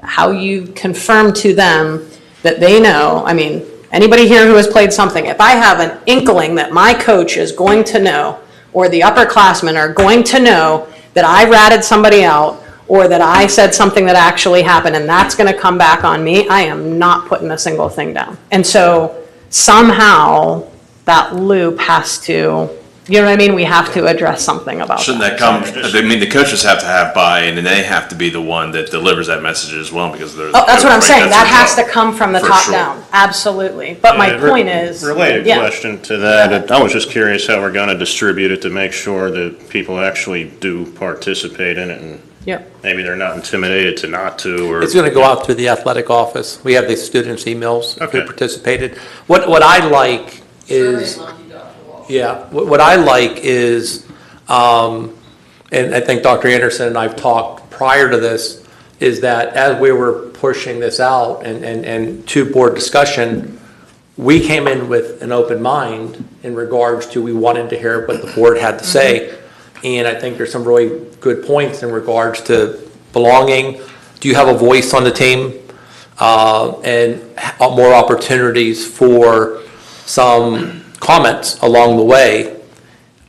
how you confirm to them that they know, I mean, anybody here who has played something, if I have an inkling that my coach is going to know, or the upperclassmen are going to know that I ratted somebody out, or that I said something that actually happened, and that's gonna come back on me, I am not putting a single thing down. And so somehow that loop has to, you know what I mean? We have to address something about that. Shouldn't that come, I mean, the coaches have to have buy-in, and they have to be the one that delivers that message as well, because they're. Oh, that's what I'm right, saying, that's that their has job. to come from the For top sure. down, absolutely. But my point is. Related yeah. question to that, I was just curious how we're gonna distribute it to make sure that people actually do participate in it, and Yep. maybe they're not intimidated to not to, or. It's going to go out through the athletic office. We have the students' emails who Okay. participated. What I like is, yeah, what I like is, and I think Dr. Anderson and I've talked prior to this, is that as we were pushing this out and to board discussion, we came in with an open mind in regards to, we wanted to hear what the board had to say. And I think there's some really good points in regards to belonging. Do you have a voice on the team? And more opportunities for some comments along the way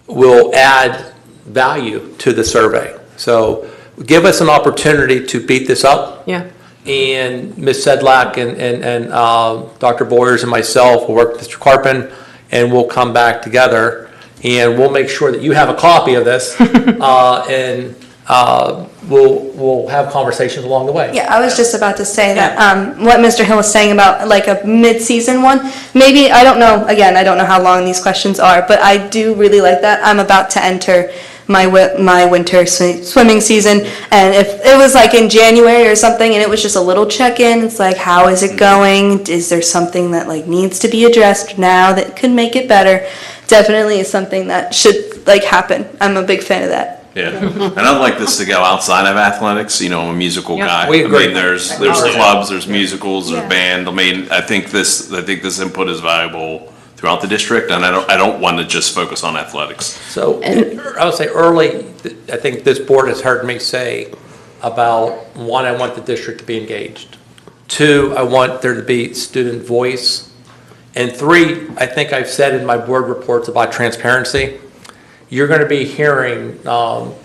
will add value to the survey. So give us an opportunity to beat this up. Yeah. and Ms. Sedlak and Dr. Boyers and myself will work with Mr. Carpin, and we'll come back together, and we'll make sure that you have a copy of this, and we'll have conversations along the way. Yeah, I was just about to say that, what Mr. Hill was saying about like a mid-season one, maybe, I don't know, again, I don't know how long these questions are, but I do really like that. I'm about to enter my winter swimming season, and if it was like in January or something and it was just a little check-in, it's like, how is it going? Is there something that like needs to be addressed now that could make it better? Definitely is something that should like happen. I'm a big fan of that. Yeah, and I'd like this to go outside of athletics. You know, I'm a musical guy. we agree. I mean, there's clubs, there's musicals, there's band. I mean, I think this input is valuable throughout the district, and I don't want to just focus on athletics. So I would say early, I think this board has heard me say about, one, I want the district to be engaged. Two, I want there to be student voice. And three, I think I've said in my board reports about transparency. You're going to be hearing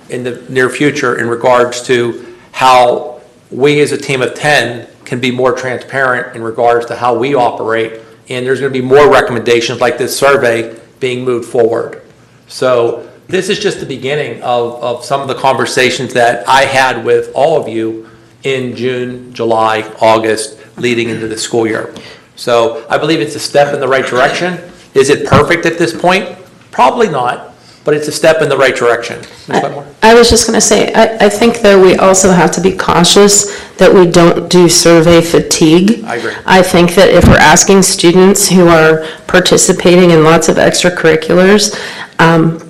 in the near future in regards to how we as a team of 10 can be more transparent in regards to how we operate. And there's going to be more recommendations like this survey being moved forward. So this is just the beginning of some of the conversations that I had with all of you in June, July, August, leading into the school year. So I believe it's a step in the right direction. Is it perfect at this point? Probably not, but it's a step in the right direction. Ms. Wetmore? I was just going to say, I think though we also have to be cautious that we don't do survey fatigue. I agree. I think that if we're asking students who are participating in lots of extracurriculars,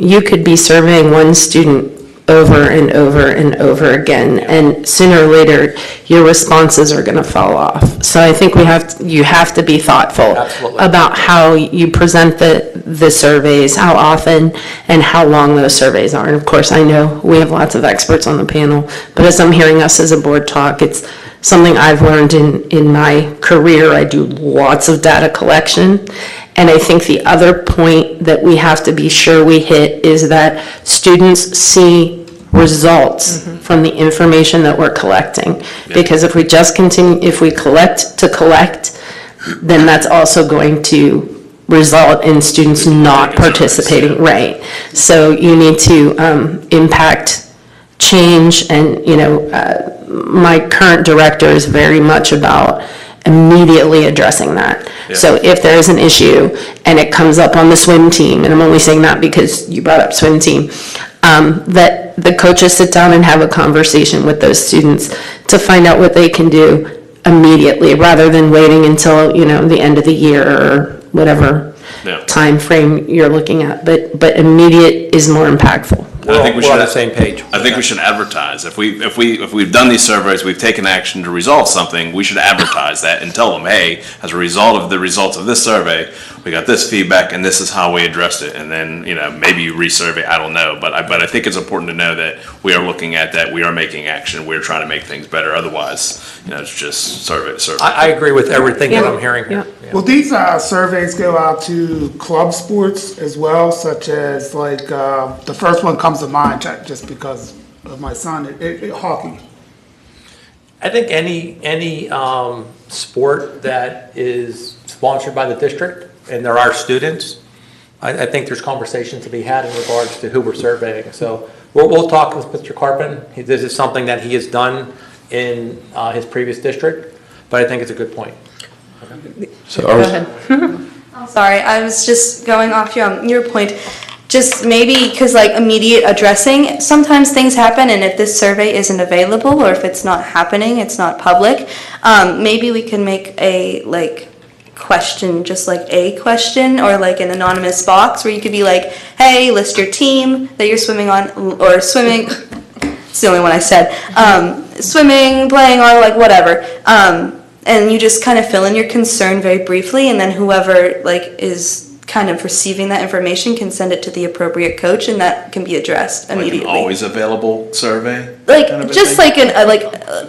you could be surveying one student over and over and over again, and sooner or later your responses are going to fall off. So I think you have to be thoughtful about how you present the surveys, how often and how long those surveys are. And of course, I know we have lots of experts on the panel, but as I'm hearing us as a board talk, it's something I've learned in my career. I do lots of data collection. And I think the other point that we have to be sure we hit is that students see results from the information that we're collecting. Because if we just continue, if we collect to collect, then that's also going to result in students not participating, right? So you need to impact change, and my current director is very much about immediately addressing that. So if there is an issue and it comes up on the swim team, and I'm only saying that because you brought up swim team, that the coaches sit down and have a conversation with those students to find out what they can do immediately, rather than waiting until the end of the year or whatever time frame you're looking at. But immediate is more impactful. I think we're on the same page. I think we should advertise. If we've done these surveys, we've taken action to resolve something, we should advertise that and tell them, hey, as a result of the results of this survey, we got this feedback and this is how we addressed it. And then, maybe you resurvey, I don't know. But I think it's important to know that we are looking at that, we are making action, we're trying to make things better. Otherwise, it's just survey to survey. I agree with everything that I'm hearing here. Will these surveys go out to club sports as well, such as like the first one comes to mind just because of my son, hockey? I think any sport that is sponsored by the district and there are students, I think there's conversations to be had in regards to who we're surveying. So we'll talk with Mr. Carpin. This is something that he has done in his previous district, but I think it's a good point. So Go ahead. I'm sorry, I was just going off your point. Just maybe because like immediate addressing, sometimes things happen, and if this survey isn't available or if it's not happening, it's not public, maybe we can make a question, just like a question or like an anonymous box where you could be like, hey, list your team that you're swimming on, or swimming, it's the only one I said, swimming, playing on, like whatever. And you just kind of fill in your concern very briefly, and then whoever is kind of receiving that information can send it to the appropriate coach, and that can be addressed immediately. Like an always available survey? Just like an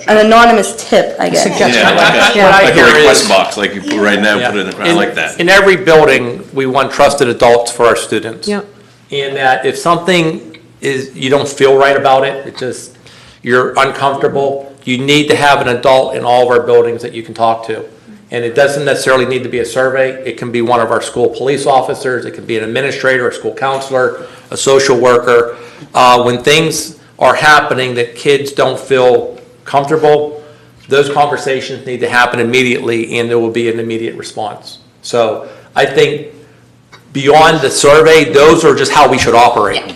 anonymous tip, I guess. Like a request box, like you put right now, put it in the crowd, like that. In every building, we want trusted adults for our students. Yep. And that if something you don't feel right about it, you're uncomfortable, you need to have an adult in all of our buildings that you can talk to. And it doesn't necessarily need to be a survey. It can be one of our school police officers. It can be an administrator, a school counselor, a social worker. When things are happening that kids don't feel comfortable, those conversations need to happen immediately, and there will be an immediate response. So I think beyond the survey, those are just how we should operate.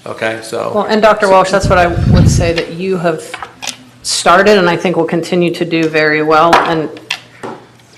Okay, so. Well, and Dr. Walsh, that's what I would say that you have started and I think will continue to do very well and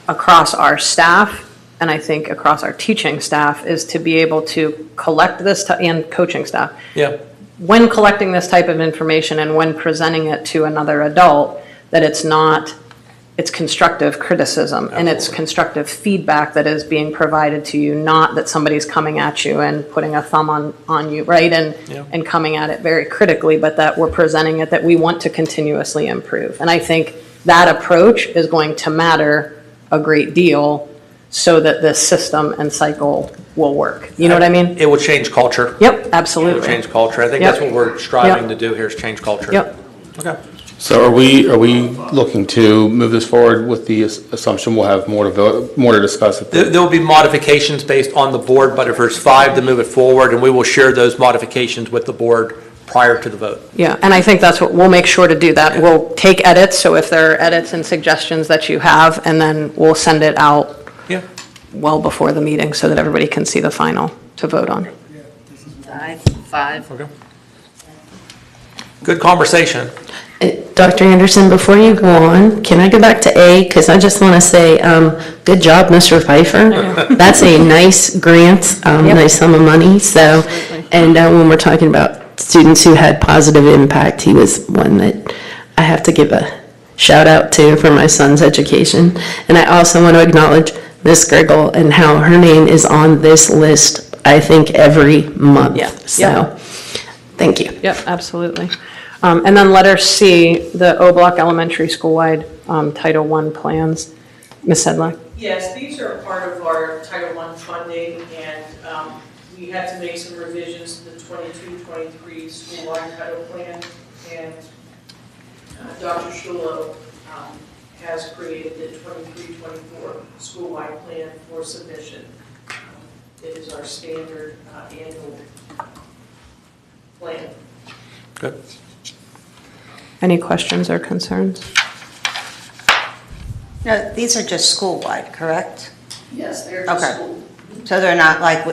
across our staff, and I think across our teaching staff, is to be able to collect this, and coaching staff. Yeah. When collecting this type of information and when presenting it to another adult, that it's constructive criticism and it's constructive feedback that is being provided to you, not that somebody's coming at you and putting a thumb on you, right? And coming at it very critically, but that we're presenting it, that we want to continuously improve. And I think that approach is going to matter a great deal so that this system and cycle will work. You know what I mean? It will change culture. Yep, absolutely. It will change culture. I think that's what we're striving to do here, is change culture. Yep. Okay. So are we looking to move this forward with the assumption we'll have more to discuss? There will be modifications based on the board, but if there's 5 to move it forward, and we will share those modifications with the board prior to the vote. Yeah, and I think that's what, we'll make sure to do that. We'll take edits, so if there are edits and suggestions that you have, and then we'll send it out well before the meeting so that everybody can see the final to vote on. 5. Okay. Good conversation. Dr. Anderson, before you go on, can I go back to A? Because I just want to say, good job, Mr. Pfeiffer. That's a nice grant, nice sum of money. So, and when we're talking about students who had positive impact, he was one that I have to give a shout out to for my son's education. And I also want to acknowledge Ms. Griggle and how her name is on this list, I think, every month. Yeah. So, thank you. Yep, absolutely. And then letter C, the O Block Elementary School-wide Title I plans. Ms. Sedlak? Yes, these are part of our Title I funding, and we had to make some revisions to the 22-23 school-wide title plan, and Dr. Shulo has created the 23-24 school-wide plan for submission. It is our standard annual plan. Good. Any questions or concerns? No, these are just school-wide, correct? Yes, they're just Okay. school. So they're not like,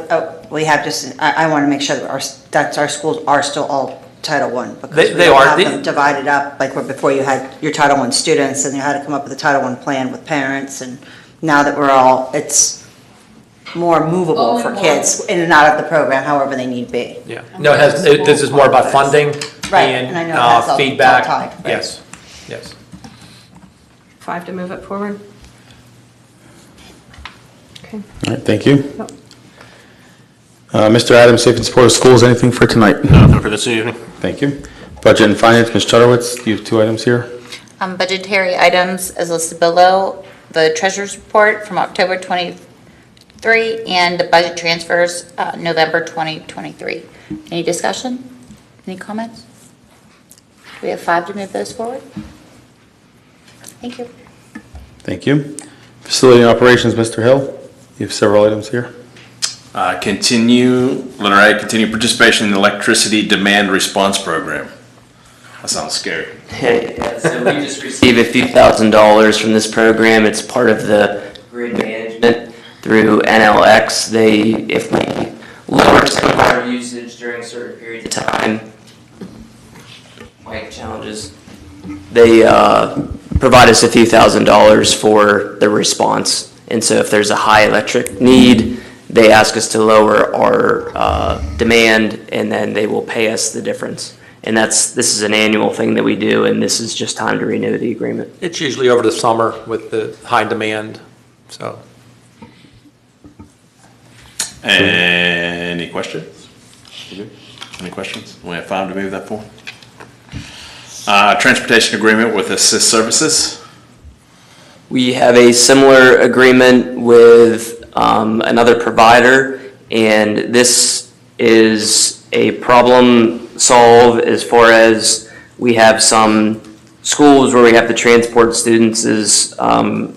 we have just, I want to make sure that our schools are still all Title I. Because They we don't are. have them divided up, like where before you had your Title I students and you had to come up with a Title I plan with parents, and now that we're all, it's more movable All for in one. kids in and out of the program, however they need be. Yeah. No, this is more about funding Right, and I know that's all feedback. tied, right? Yes, yes. 5 to move it forward? Okay. All right, thank you. Mr. Adams, Safe and Supportive Schools, anything for tonight? Nothing for this evening. Thank you. Budget and Finance, Ms. Chudowitz, you have 2 items here. Budgetary items as listed below, the treasurer's report from October 23 and the budget transfers November 2023. Any discussion? Any comments? We have 5 to move those forward. Thank you. Thank you. Facility and Operations, Mr. Hill, you have several items here. Continue participation in the electricity demand response program. That sounds scary. Yeah, so we just received a few $1,000s from this program. It's part of the grid management through NLX. If we lower some of our usage during certain periods of time, like challenges, they provide us a few $1,000s for the response. And so if there's a high electric need, they ask us to lower our demand, and then they will pay us the difference. And this is an annual thing that we do, and this is just time to renew the agreement. It's usually over the summer with the high demand, so. Any questions? Any questions? We have 5 to move that forward. Transportation agreement with Assist Services. We have a similar agreement with another provider, and this is a problem solve as far as we have some schools where we have to transport students is, long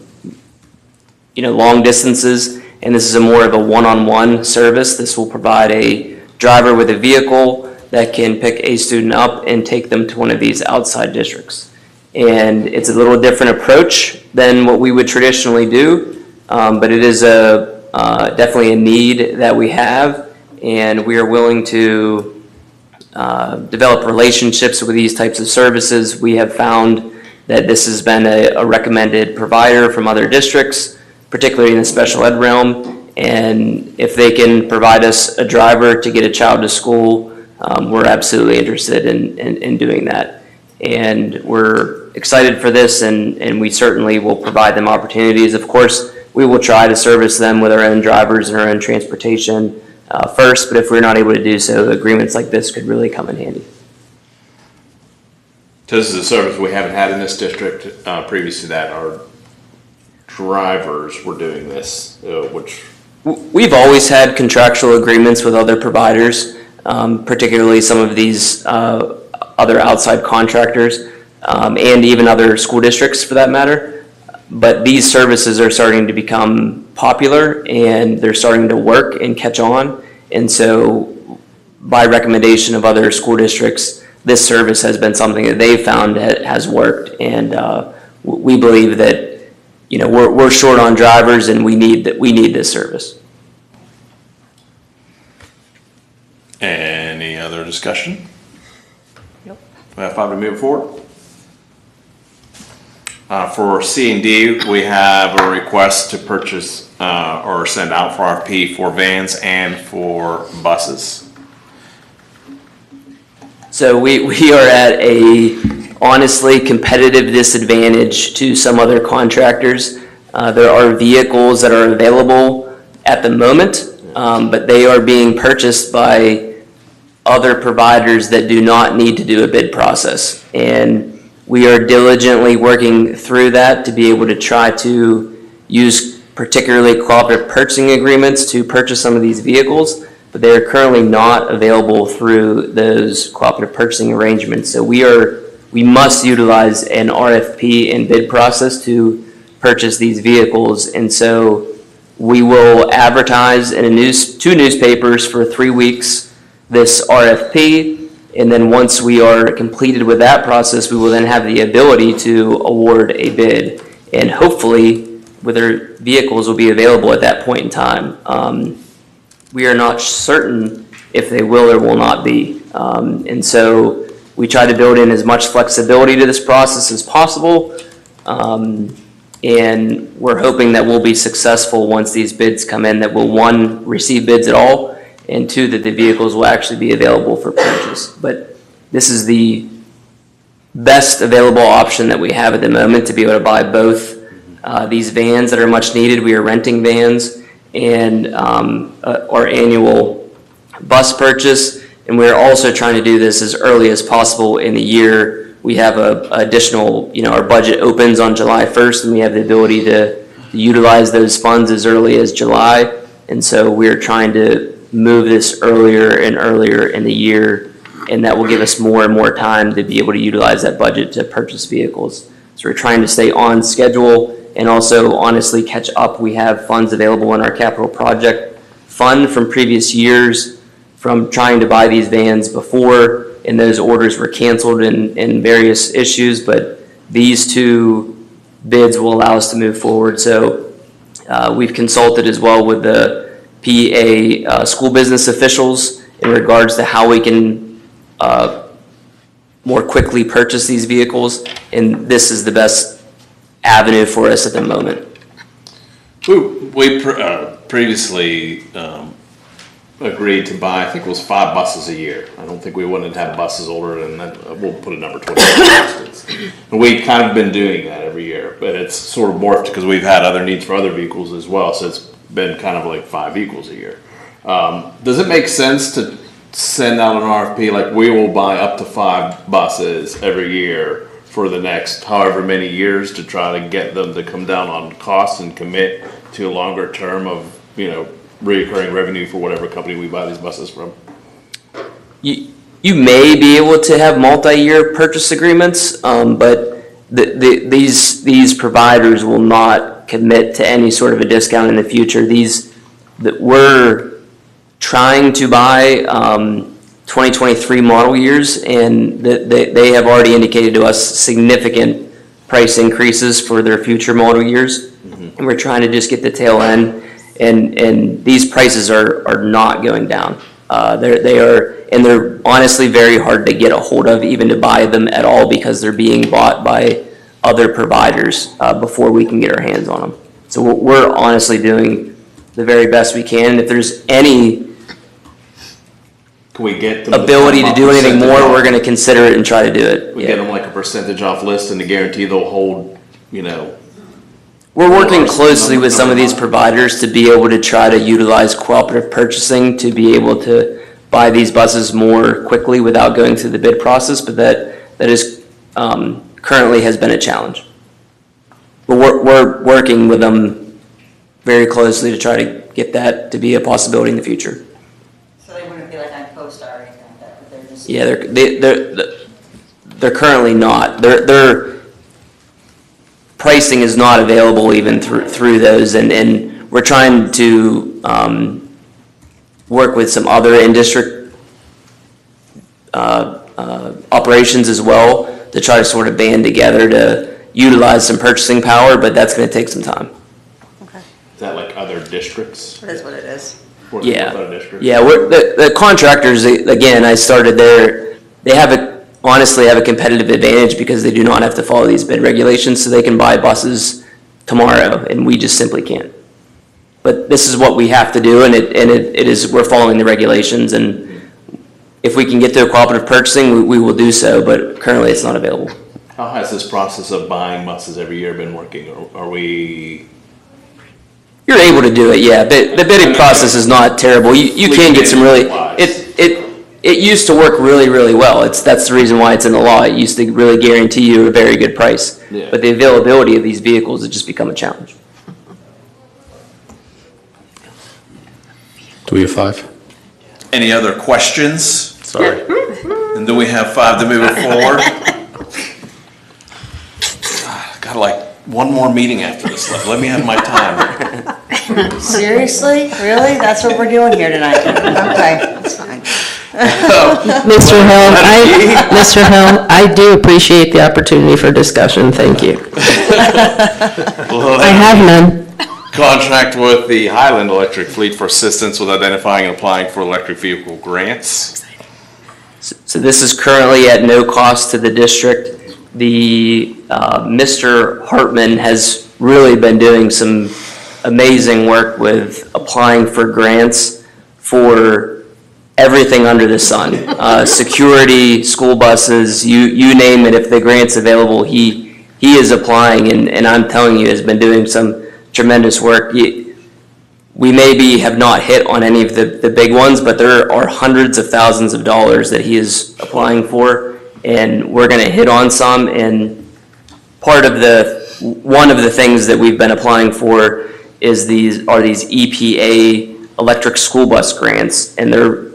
distances, and this is more of a one-on-one service. This will provide a driver with a vehicle that can pick a student up and take them to one of these outside districts. And it's a little different approach than what we would traditionally do, but it is definitely a need that we have, and we are willing to develop relationships with these types of services. We have found that this has been a recommended provider from other districts, particularly in the special ed realm, and if they can provide us a driver to get a child to school, we're absolutely interested in doing that. And we're excited for this, and we certainly will provide them opportunities. Of course, we will try to service them with our own drivers and our own transportation first, but if we're not able to do so, agreements like this could really come in handy. So this is a service we haven't had in this district. Previous to that, our drivers were doing this, which... We've always had contractual agreements with other providers, particularly some of these other outside contractors, and even other school districts for that matter. But these services are starting to become popular, and they're starting to work and catch on. And so by recommendation of other school districts, this service has been something that they've found has worked. And we believe that we're short on drivers, and we need this service. Any other discussion? Nope. We have time to move forward. For C&D, we have a request to purchase or send out for RFP for vans and for buses. So we are at a honestly competitive disadvantage to some other contractors. There are vehicles that are available at the moment, but they are being purchased by other providers that do not need to do a bid process. And we are diligently working through that to be able to try to use particularly cooperative purchasing agreements to purchase some of these vehicles, but they are currently not available through those cooperative purchasing arrangements. So we must utilize an RFP and bid process to purchase these vehicles. And so we will advertise in two newspapers for 3 weeks this RFP. And then once we are completed with that process, we will then have the ability to award a bid. And hopefully, whether vehicles will be available at that point in time. We are not certain if they will or will not be. And so we try to build in as much flexibility to this process as possible. And we're hoping that we'll be successful once these bids come in, that we'll, one, receive bids at all, and two, that the vehicles will actually be available for purchase. But this is the best available option that we have at the moment to be able to buy both these vans that are much needed. We are renting vans, and our annual bus purchase. And we're also trying to do this as early as possible in the year. We have a additional, our budget opens on July 1st, and we have the ability to utilize those funds as early as July. And so we're trying to move this earlier and earlier in the year, and that will give us more and more time to be able to utilize that budget to purchase vehicles. So we're trying to stay on schedule and also honestly catch up. We have funds available in our capital project fund from previous years from trying to buy these vans before, and those orders were canceled in various issues, but these two bids will allow us to move forward. So we've consulted as well with the PA school business officials in regards to how we can more quickly purchase these vehicles, and this is the best avenue for us at the moment. We previously agreed to buy, I think it was 5 buses a year. I don't think we wouldn't have buses older than that. We'll put a number 20. And we've kind of been doing that every year, but it's sort of morphed because we've had other needs for other vehicles as well. So it's been kind of like 5 vehicles a year. Does it make sense to send out an RFP like we will buy up to 5 buses every year for the next however many years to try to get them to come down on costs and commit to a longer term of, reoccurring revenue for whatever company we buy these buses from? You may be able to have multi-year purchase agreements, but these providers will not commit to any sort of a discount in the future. That we're trying to buy 2023 model years, and they have already indicated to us significant price increases for their future model years. And we're trying to just get the tail end, and these prices are not going down. They're honestly very hard to get a hold of, even to buy them at all, because they're being bought by other providers before we can get our hands on them. So we're honestly doing the very best we can. If there's any Can we get them ability to do anything more, off? we're going to consider it and try to do it. We Yeah. get them like a percentage off list and to guarantee they'll hold, you know. We're working closely with some of these providers to be able to try to utilize cooperative purchasing to be able to buy these buses more quickly without going through the bid process, but that is currently has been a challenge. But we're working with them very closely to try to get that to be a possibility in the future. So they wouldn't be like on CoStar or anything like that, but they're just. Yeah, they're currently not. Their pricing is not available even through those, and we're trying to work with some other in-district operations as well to try to sort of band together to utilize some purchasing power, but that's going to take some time. Is that like other districts? It is what it is. Working with Yeah, other districts? yeah. The contractors, again, I started there. They honestly have a competitive advantage because they do not have to follow these bid regulations, so they can buy buses tomorrow, and we just simply can't. But this is what we have to do, and we're following the regulations, and if we can get to a cooperative purchasing, we will do so, but currently it's not available. How has this process of buying buses every year been working? Are we? You're able to do it, yeah. The bidding process is not terrible. You can get some really, it used to work really, really well. That's the reason why it's in the law. It used to really guarantee you a very good price. Yeah. But the availability of these vehicles has just become a challenge. Do we have 5? Any other questions? Sorry. And do we have 5 to move it forward? Got like one more meeting after this. Let me have my time. Seriously? Really? That's what we're doing here tonight? Okay, that's fine. Mr. Hill, I do appreciate the opportunity for discussion. Thank you. I have none. Contract with the Highland Electric Fleet for assistance with identifying and applying for electric vehicle grants. So this is currently at no cost to the district. Mr. Hartman has really been doing some amazing work with applying for grants for everything under the sun. Security, school buses, you name it. If the grant's available, he is applying, and I'm telling you, has been doing some tremendous work. We maybe have not hit on any of the big ones, but there are hundreds of thousands of dollars that he is applying for, and we're going to hit on some. And one of the things that we've been applying for is these EPA electric school bus grants, and they're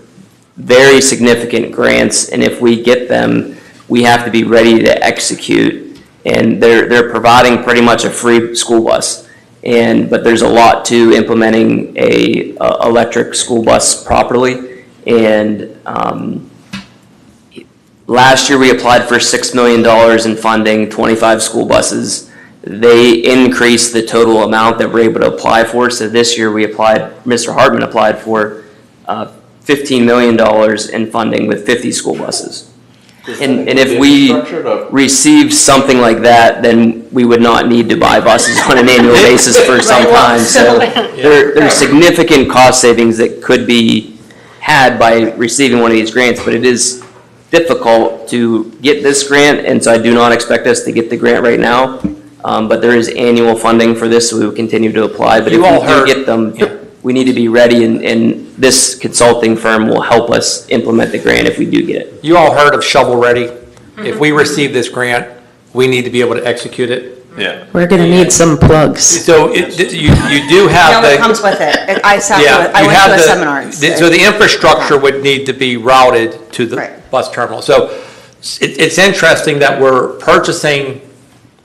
very significant grants. And if we get them, we have to be ready to execute. And they're providing pretty much a free school bus. But there's a lot to implementing a electric school bus properly. And last year we applied for $6 million in funding, 25 school buses. They increased the total amount that we're able to apply for. So this year Mr. Hartman applied for $15 million in funding with 50 school buses. And if we receive something like that, then we would not need to buy buses on an annual basis for some time. So there's significant cost savings that could be had by receiving one of these grants, but it is difficult to get this grant, and so I do not expect us to get the grant right now. But there is annual funding for this, so we will continue to apply. But if we do get them, we need to be ready, and this consulting firm will help us implement the grant if we do get it. You all heard of shovel ready? If we receive this grant, we need to be able to execute it. Yeah. We're going to need some plugs. So you do have No, it comes with it. I went to a seminar. So the infrastructure would need to be routed to the bus terminal. So it's interesting that we're purchasing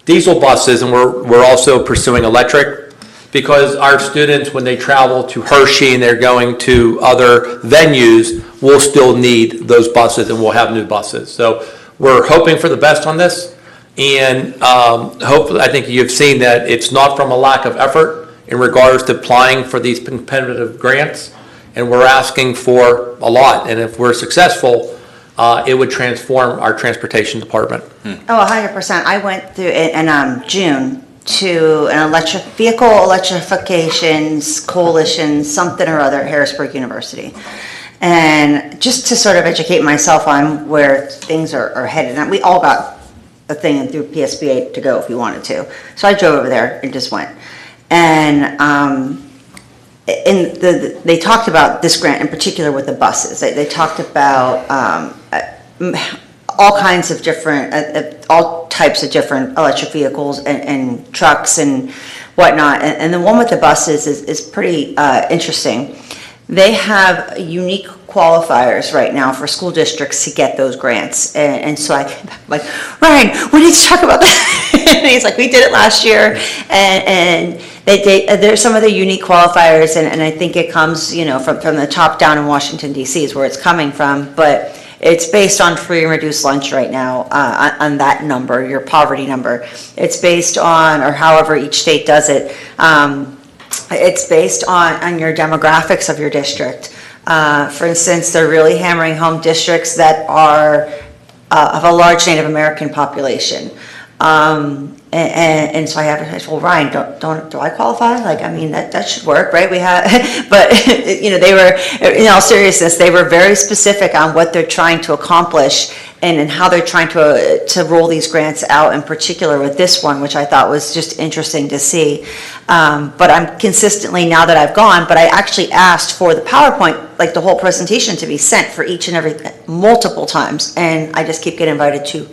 diesel buses, and we're also pursuing electric, because our students, when they travel to Hershey and they're going to other venues, will still need those buses, and we'll have new buses. So we're hoping for the best on this, and hopefully, I think you've seen that it's not from a lack of effort in regards to applying for these competitive grants, and we're asking for a lot, and if we're successful, it would transform our transportation department. Oh, 100%. I went through it in June to an vehicle electrifications coalition, something or other at Harrisburg University. And just to sort of educate myself on where things are headed. And we all got a thing through PSBA to go if we wanted to. So I drove over there and just went. And they talked about this grant in particular with the buses. They talked about all kinds of different, all types of different electric vehicles and trucks and whatnot. And the one with the buses is pretty interesting. They have unique qualifiers right now for school districts to get those grants. And so I'm like, Ryan, we need to talk about that. And he's like, we did it last year. And there's some of the unique qualifiers, and I think it comes, from the top down in Washington, D.C. is where it's coming from. But it's based on free and reduced lunch right now, on that number, your poverty number. It's based on, or however each state does it, it's based on your demographics of your district. For instance, they're really hammering home districts that are of a large Native American population. And so I said, well, Ryan, do I qualify? That should work, right? We have, but they were, in all seriousness, they were very specific on what they're trying to accomplish and how they're trying to roll these grants out, in particular with this one, which I thought was just interesting to see. But I'm consistently, now that I've gone, but I actually asked for the PowerPoint, like the whole presentation, to be sent for each and every, multiple times, and I just keep getting invited to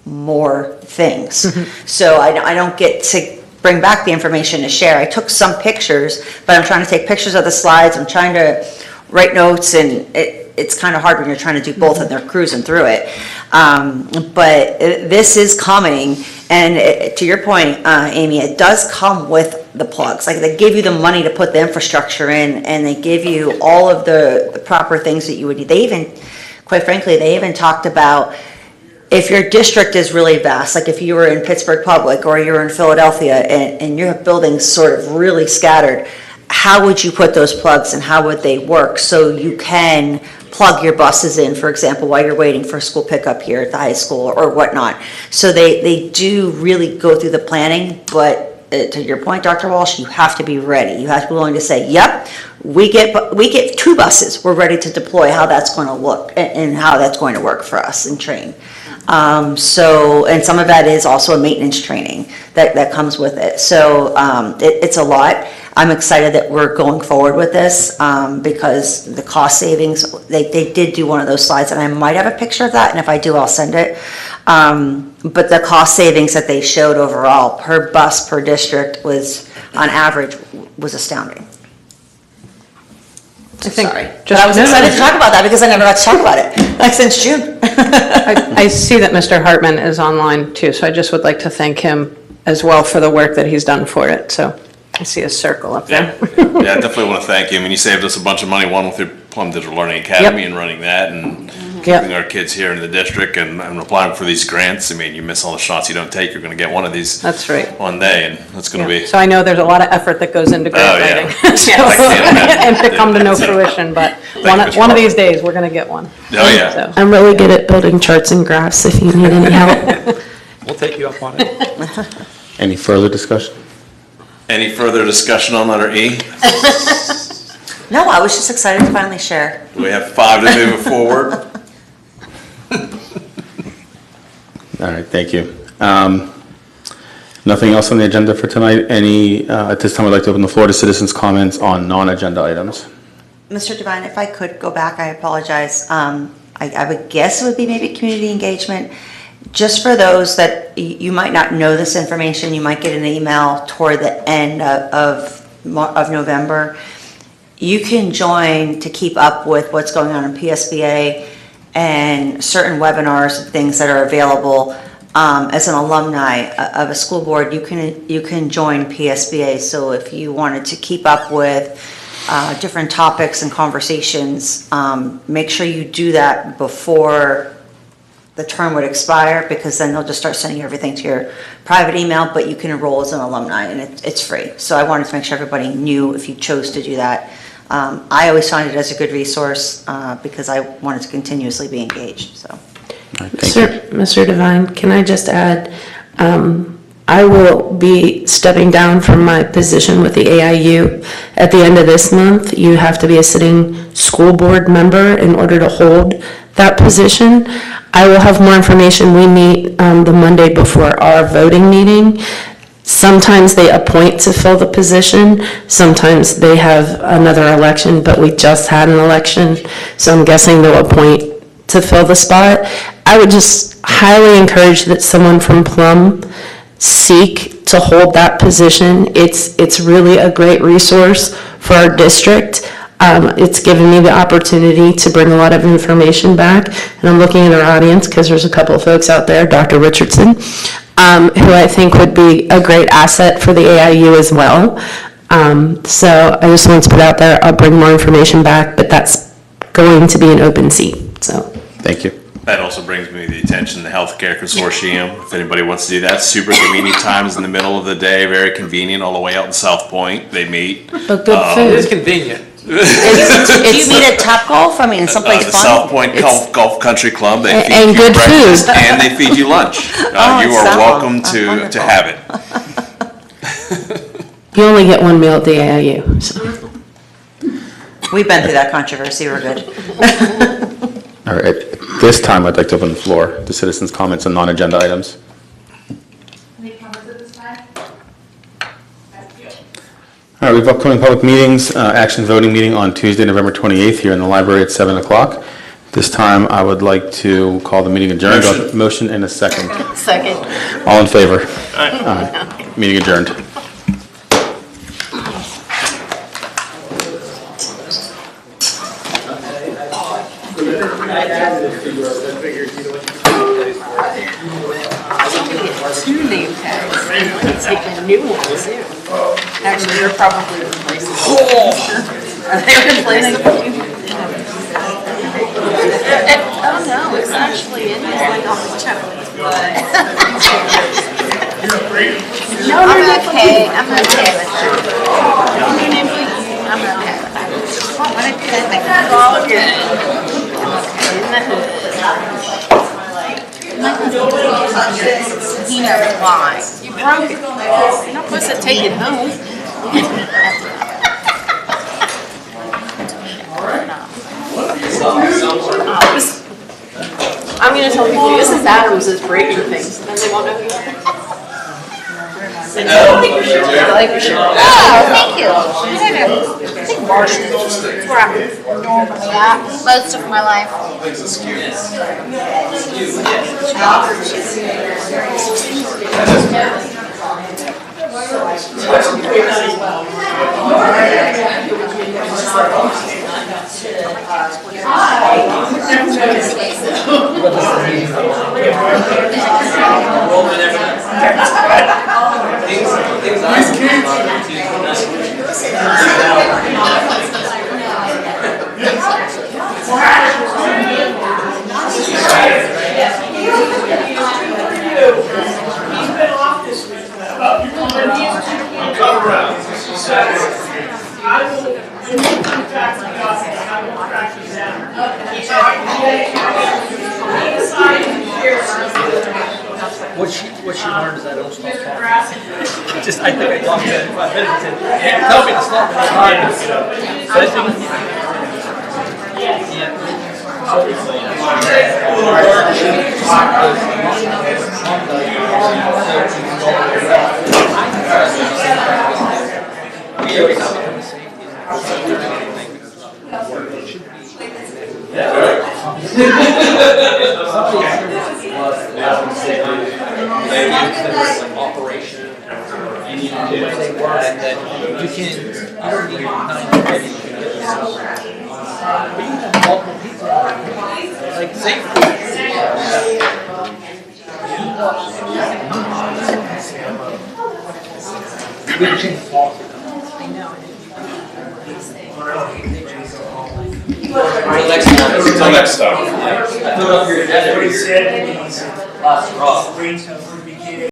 more things. So I don't get to bring back the information to share. I took some pictures, but I'm trying to take pictures of the slides. I'm trying to write notes, and it's kind of hard when you're trying to do both and they're cruising through it. But this is coming, and to your point, Amy, it does come with the plugs. Like, they give you the money to put the infrastructure in, and they give you all of the proper things that you would need. They even, quite frankly, they even talked about, if your district is really vast, like if you were in Pittsburgh Public or you're in Philadelphia and you have buildings sort of really scattered, how would you put those plugs and how would they work so you can plug your buses in, for example, while you're waiting for school pickup here at the high school or whatnot. So they do really go through the planning, but to your point, Dr. Walsh, you have to be ready. You have to be willing to say, yep, we get 2 buses. We're ready to deploy how that's going to look and how that's going to work for us and train. And some of that is also a maintenance training that comes with it. So it's a lot. I'm excited that we're going forward with this because the cost savings, they did do one of those slides, and I might have a picture of that, and if I do, I'll send it. But the cost savings that they showed overall per bus per district was, on average, was astounding. Sorry, but I was excited to talk about that because I never got to talk about it, like since June. I see that Mr. Hartman is online too, so I just would like to thank him as well for the work that he's done for it. So I see a circle up there. Yeah, I definitely want to thank you. I mean, you saved us a bunch of money, one with your Plum Digital Learning Academy and running that, and keeping our kids here in the district and applying for these grants. I mean, you miss all the shots you don't take, you're going to get one of these. That's right. One day, and it's going to be. So I know there's a lot of effort that goes into grant writing. And to come to no fruition, but one of these days, we're going to get one. Oh, yeah. So. I'm really good at building charts and graphs if you need any help. We'll take you up on it. Any further discussion? Any further discussion on letter E? No, I was just excited to finally share. We have 5 to move it forward. All right, thank you. Nothing else on the agenda for tonight? At this time, I'd like to open the floor to citizens' comments on non-agenda items. Mr. Devine, if I could go back, I apologize. I would guess it would be maybe community engagement. Just for those that you might not know this information, you might get an email toward the end of November. You can join to keep up with what's going on in PSBA and certain webinars and things that are available as an alumni of a school board, you can join PSBA. So if you wanted to keep up with different topics and conversations, make sure you do that before the term would expire, because then they'll just start sending everything to your private email, but you can enroll as an alumni, and it's free. So I wanted to make sure everybody knew if you chose to do that. I always found it as a good resource because I wanted to continuously be engaged, so. Mr. Devine, can I just add, I will be stepping down from my position with the AIU at the end of this month. You have to be a sitting school board member in order to hold that position. I will have more information. We meet the Monday before our voting meeting. Sometimes they appoint to fill the position. Sometimes they have another election, but we just had an election, so I'm guessing they'll appoint to fill the spot. I would just highly encourage that someone from Plum seek to hold that position. It's really a great resource for our district. It's given me the opportunity to bring a lot of information back, and I'm looking at our audience because there's a couple of folks out there, Dr. Richardson, who I think would be a great asset for the AIU as well. So I just wanted to put out there, I'll bring more information back, but that's going to be an open seat, so. Thank you. That also brings me to the attention of the Healthcare Consortium. If anybody wants to do that, super convenient times in the middle of the day, very convenient, all the way out in South Point, they meet. But good food. It is convenient. Do you meet at Top Golf? I mean, someplace The fun? South Point Golf Country Club, they feed And you good breakfast food. and they feed you lunch. Oh, You it's are that welcome one. to have it. You only get one meal at the AIU, so. We've been through that controversy, we're good. All right, at this time, I'd like to open the floor to citizens' comments on non-agenda items. Any comments at this time? Thank you. All right, we have upcoming public meetings, action voting meeting on Tuesday, November 28th, here in the library at 7 o'clock. This time, I would like to call the meeting adjourned. Motion and a second. Second. All in favor? Aye. Meeting adjourned. Two name tags. Take a new one too. Actually, they're probably replacing. Are they replacing? Oh no, it's actually in there. Like off the check. No, I'm okay. I'm okay with that. I'm okay with that. It's all good. I'm okay in the hood. He knows why. You broke it. You're not supposed to take it home. I'm gonna tell people, Mrs. Adams is breaking things, and then they won't know who you are. I like your shirt. I like your shirt. Oh, thank you. I think Marshall is where I'm normally at most of my life. What she learned is I don't stop talking. Just, I think I talked to her in 5 minutes and said, tell me to stop when I'm tired, you know. So I operation, and you can do anything work, and then you don't need 9 ready, you can get this out. But you can have multiple people, like safety. Until next time. I put up your agenda. What he said, last rock.